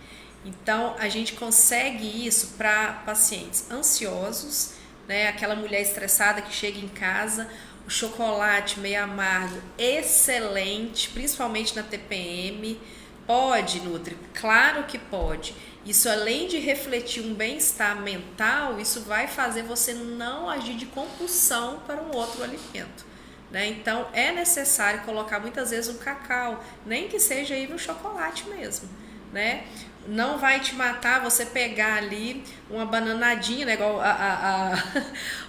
Então, a gente consegue isso para pacientes ansiosos, né? Aquela mulher estressada que chega em casa, o chocolate meio amargo, excelente, principalmente na TPM. Pode, Nutri? Claro que pode. Isso, além de refletir um bem-estar mental, isso vai fazer você não agir de compulsão para um outro alimento, né? Então, é necessário colocar muitas vezes um cacau, nem que seja aí no chocolate mesmo, né? Não vai te matar você pegar ali uma bananadinha, né? Igual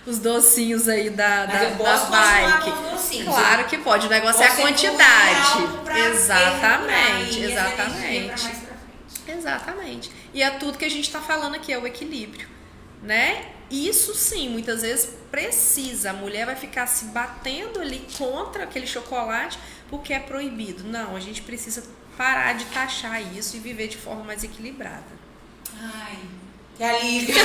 os docinhos aí da bike. Claro que pode, o negócio é a quantidade. Exatamente. E é tudo que a gente está falando aqui, é o equilíbrio, né? Isso sim, muitas vezes precisa. A mulher vai ficar se batendo ali contra aquele chocolate porque é proibido. Não, a gente precisa parar de taxar isso e viver de forma mais equilibrada. Ai, que alívio!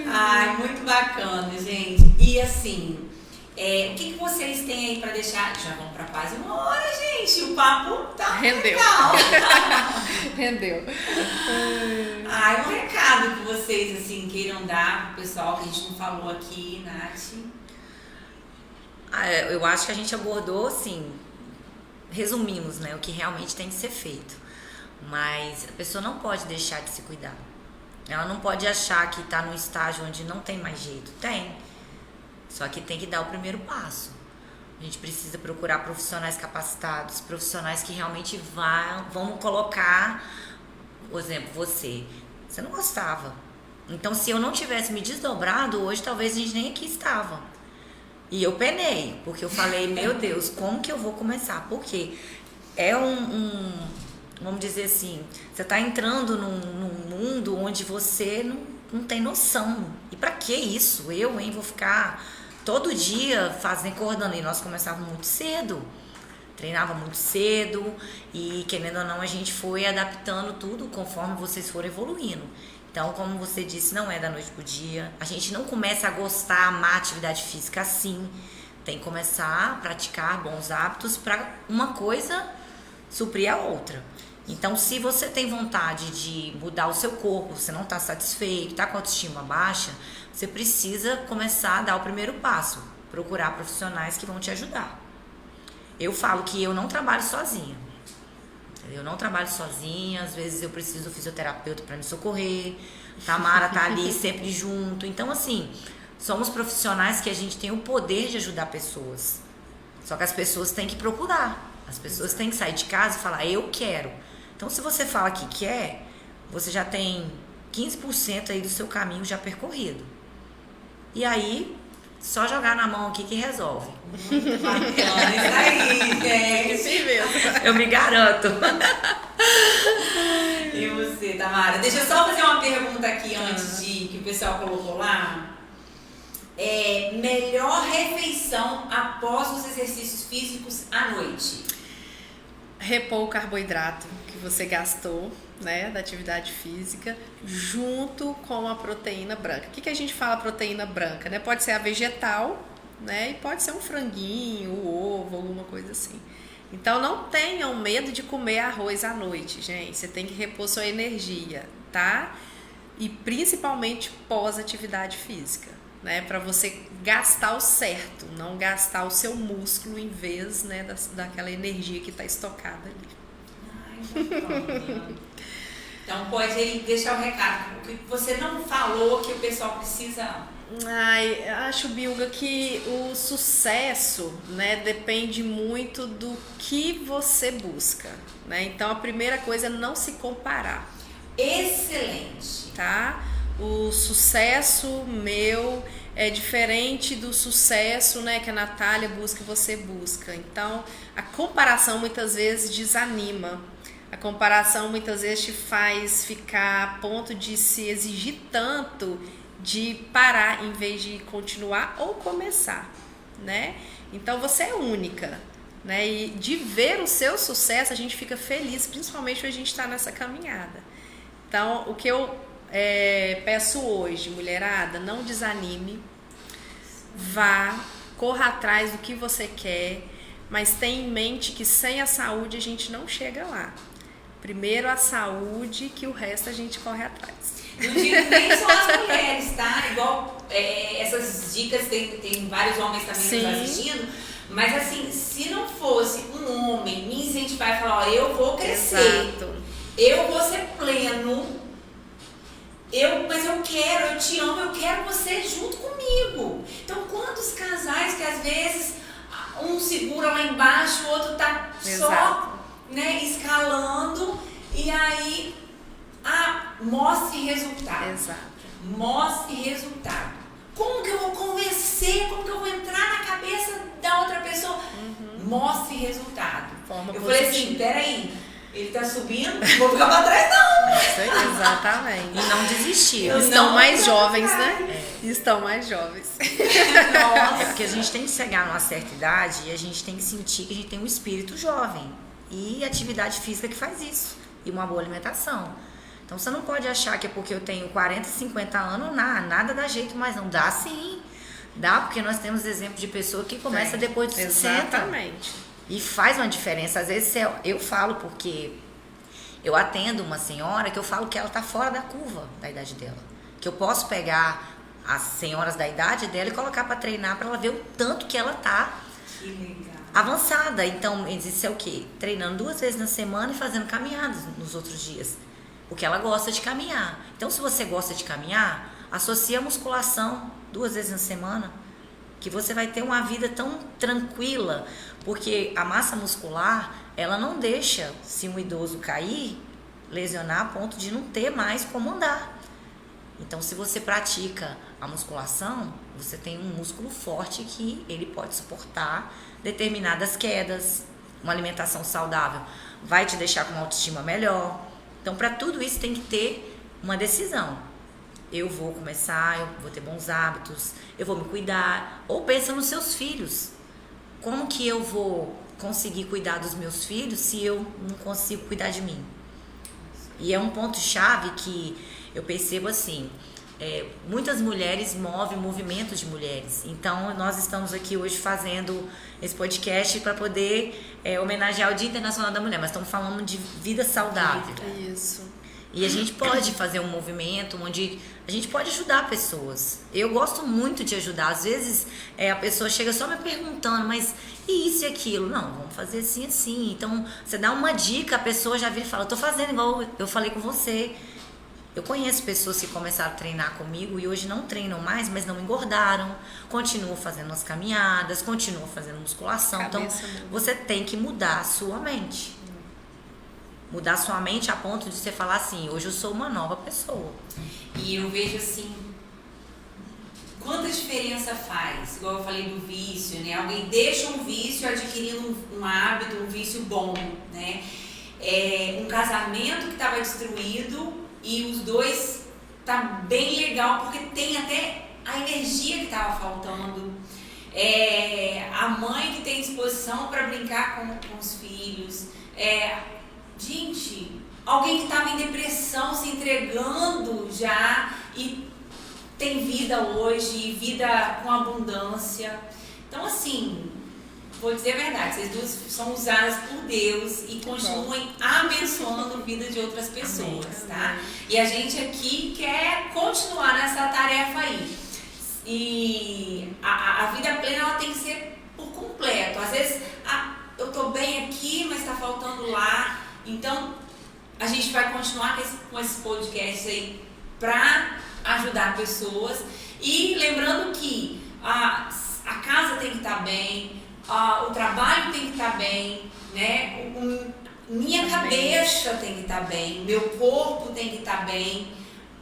Ai, muito bacana, gente. E assim, o que vocês têm aí para deixar? Já vamos para quase 1 hora, gente. O papo tá legal. Rendeu. Ai, um recado que vocês assim queiram dar pro pessoal que a gente não falou aqui, Nath. Eu acho que a gente abordou, assim, resumimos, né, o que realmente tem que ser feito. Mas a pessoa não pode deixar de se cuidar. Ela não pode achar que está num estágio onde não tem mais jeito. Tem. Só que tem que dar o primeiro passo. A gente precisa procurar profissionais capacitados, profissionais que realmente vão colocar, por exemplo, você não gostava. Então, se eu não tivesse me desdobrado, hoje talvez a gente nem aqui estava. E eu penei, porque eu falei, meu Deus, como que eu vou começar? Porque é vamos dizer assim, você está entrando num mundo onde você não tem noção. E para que isso? Vou ficar todo dia coordenando. E nós começávamos muito cedo. Treinava muito cedo e, querendo ou não, a gente foi adaptando tudo conforme vocês foram evoluindo. Então, como você disse, não é da noite pro dia. A gente não começa a gostar, amar atividade física assim. Tem que começar a praticar bons hábitos para uma coisa suprir a outra. Então, se você tem vontade de mudar o seu corpo, você não está satisfeito, está com a autoestima baixa, você precisa começar a dar o primeiro passo. Procurar profissionais que vão te ajudar. Eu falo que eu não trabalho sozinha. Eu não trabalho sozinha, às vezes eu preciso do fisioterapeuta para me socorrer. Tamara tá ali sempre junto. Então, assim, somos profissionais que a gente tem o poder de ajudar pessoas. Só que as pessoas têm que procurar. As pessoas têm que sair de casa e falar, eu quero. Então, se você fala que quer, você já tem 15% aí do seu caminho já percorrido. E aí, só jogar na mão aqui que resolve. Muito bacana isso aí, gente. Sim mesmo. Eu me garanto. E você, Tamara? Deixa eu só fazer uma pergunta aqui antes de que o pessoal colocou lá. Melhor refeição após os exercícios físicos à noite? Repor o carboidrato que você gastou, né, da atividade física, junto com a proteína branca. O que a gente fala proteína branca, né? Pode ser a vegetal, né, e pode ser um franguinho, o ovo, alguma coisa assim. Então não tenham medo de comer arroz à noite, gente. Você tem que repor sua energia, tá? E principalmente pós-atividade física, né? Para você gastar o certo, não gastar o seu músculo em vez, né, daquela energia que está estocada ali. Ai, então pode aí deixar o recado. O que você não falou que o pessoal precisa... Ai, acho, Bilga, que o sucesso, né, depende muito do que você busca, né? Então a primeira coisa é não se comparar. Excelente. Tá? O sucesso meu é diferente do sucesso, né, que a Natália busca e você busca. Então a comparação muitas vezes desanima. A comparação muitas vezes te faz ficar a ponto de se exigir tanto de parar em vez de continuar ou começar, né? Então você é única, né? E de ver o seu sucesso a gente fica feliz, principalmente quando a gente está nessa caminhada. Então o que eu peço hoje, mulherada, não desanime, vá, corra atrás do que você quer, mas tenha em mente que sem a saúde a gente não chega lá. Primeiro a saúde, que o resto a gente corre atrás. Não digo nem só as mulheres, tá? Igual essas dicas, tem vários homens também nos assistindo. Mas assim, se não fosse um homem me incentivar e falar, ó, eu vou crescer, exato, eu vou ser pleno, mas eu quero, eu te amo, eu quero você junto comigo. Então quantos casais que às vezes um segura lá embaixo, o outro tá só, né, escalando, e aí mostre resultado. Exato. Mostre resultado. Como que eu vou convencer? Como que eu vou entrar na cabeça da outra pessoa? Mostre resultado. Eu falei assim, peraí, ele tá subindo, não vou ficar pra trás não. Exatamente. E não desistir. Estão mais jovens, né? Estão mais jovens. É porque a gente tem que chegar numa certa idade e a gente tem que sentir que a gente tem um espírito jovem. E atividade física que faz isso. E uma boa alimentação. Então você não pode achar que é porque eu tenho 40, 50 anos, nada dá jeito mais não. Dá sim. Dá, porque nós temos exemplo de pessoa que começa depois de 60. Exatamente. E faz uma diferença. Às vezes eu falo porque eu atendo uma senhora que eu falo que ela está fora da curva da idade dela. Que eu posso pegar as senhoras da idade dela e colocar para treinar para ela ver o tanto que ela está avançada. Então, isso é o quê? Treinando 2 vezes na semana e fazendo caminhadas nos outros dias. Porque ela gosta de caminhar. Então, se você gosta de caminhar, associa a musculação 2 vezes na semana, que você vai ter uma vida tão tranquila, porque a massa muscular, ela não deixa, se um idoso cair, lesionar a ponto de não ter mais como andar. Então, se você pratica a musculação, você tem um músculo forte que ele pode suportar determinadas quedas. Uma alimentação saudável vai te deixar com uma autoestima melhor. Então, para tudo isso tem que ter uma decisão. eu vou começar, eu vou ter bons hábitos, eu vou me cuidar. Ou pensa nos seus filhos. Como que eu vou conseguir cuidar dos meus filhos se eu não consigo cuidar de mim? E é um ponto-chave que eu percebo assim, muitas mulheres movem movimentos de mulheres. Então, nós estamos aqui hoje fazendo esse podcast para poder homenagear o Dia Internacional da Mulher, mas estamos falando de vida saudável. Isso. E a gente pode fazer um movimento onde a gente pode ajudar pessoas. Eu gosto muito de ajudar. Às vezes a pessoa chega só me perguntando, mas e isso e aquilo? Não, vamos fazer assim, assim. Então, você dá uma dica, a pessoa já vira e fala, eu tô fazendo igual eu falei com você. Eu conheço pessoas que começaram a treinar comigo e hoje não treinam mais, mas não engordaram. Continuam fazendo as caminhadas, continuam fazendo musculação. Então, você tem que mudar a sua mente. Mudar sua mente a ponto de você falar assim, hoje eu sou uma nova pessoa. E eu vejo assim, quanta diferença faz, igual eu falei do vício, né? Alguém deixa um vício adquirindo um hábito, um vício bom, né? Um casamento que estava destruído e os dois tá bem legal porque tem até a energia que estava faltando. A mãe que tem disposição para brincar com os filhos. Gente, alguém que estava em depressão se entregando já e tem vida hoje, vida com abundância. Então, assim, vou dizer a verdade, vocês duas são usadas por Deus e continuem abençoando a vida de outras pessoas, tá? E a gente aqui quer continuar nessa tarefa aí. E a vida plena, ela tem que ser por completo. Às vezes, eu tô bem aqui, mas tá faltando lá. Então, a gente vai continuar com esse podcast aí para ajudar pessoas. E lembrando que a casa tem que estar bem, o trabalho tem que estar bem, né? Minha cabeça tem que estar bem, meu corpo tem que estar bem,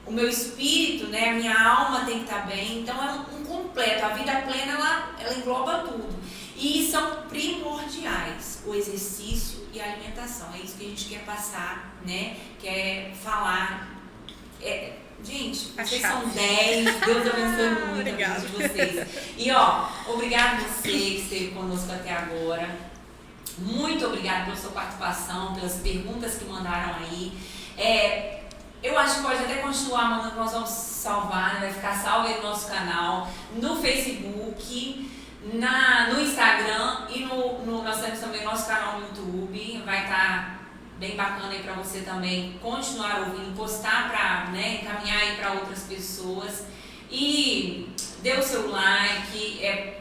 o meu espírito, né? A minha alma tem que estar bem. Então, é um completo. A vida plena, ela engloba tudo. E são primordiais o exercício e a alimentação. É isso que a gente quer passar, né? Quer falar. Gente, vocês são 10. Deus abençoe muito a vida de vocês. E obrigado você que esteve conosco até agora. Muito obrigada pela sua participação, pelas perguntas que mandaram aí. Eu acho que pode até continuar mandando, nós vamos salvar, né? Vai ficar salvo aí no nosso canal, no Facebook, no Instagram e nós temos também o nosso canal no YouTube. Vai estar bem bacana aí para você também continuar ouvindo, postar para, né, encaminhar aí para outras pessoas. E dê o seu like,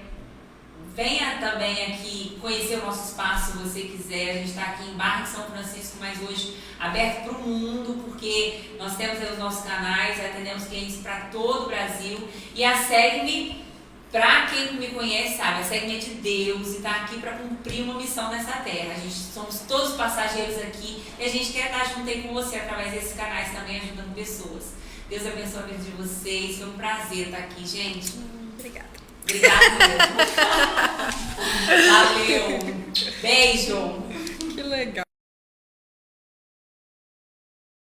venha também aqui conhecer o nosso espaço se você quiser. A gente está aqui em Barra de São Francisco, mas hoje aberto para o mundo, porque nós temos aí os nossos canais, atendemos clientes para todo o Brasil. E a Segue-me, para quem me conhece, sabe, a Segue-me é de Deus e está aqui para cumprir uma missão nessa terra. A gente somos todos passageiros aqui e a gente quer estar junto aí com você através desses canais também, ajudando pessoas. Deus abençoe a vida de vocês. Foi um prazer estar aqui, gente. Obrigada. Obrigada mesmo. Valeu. Beijo.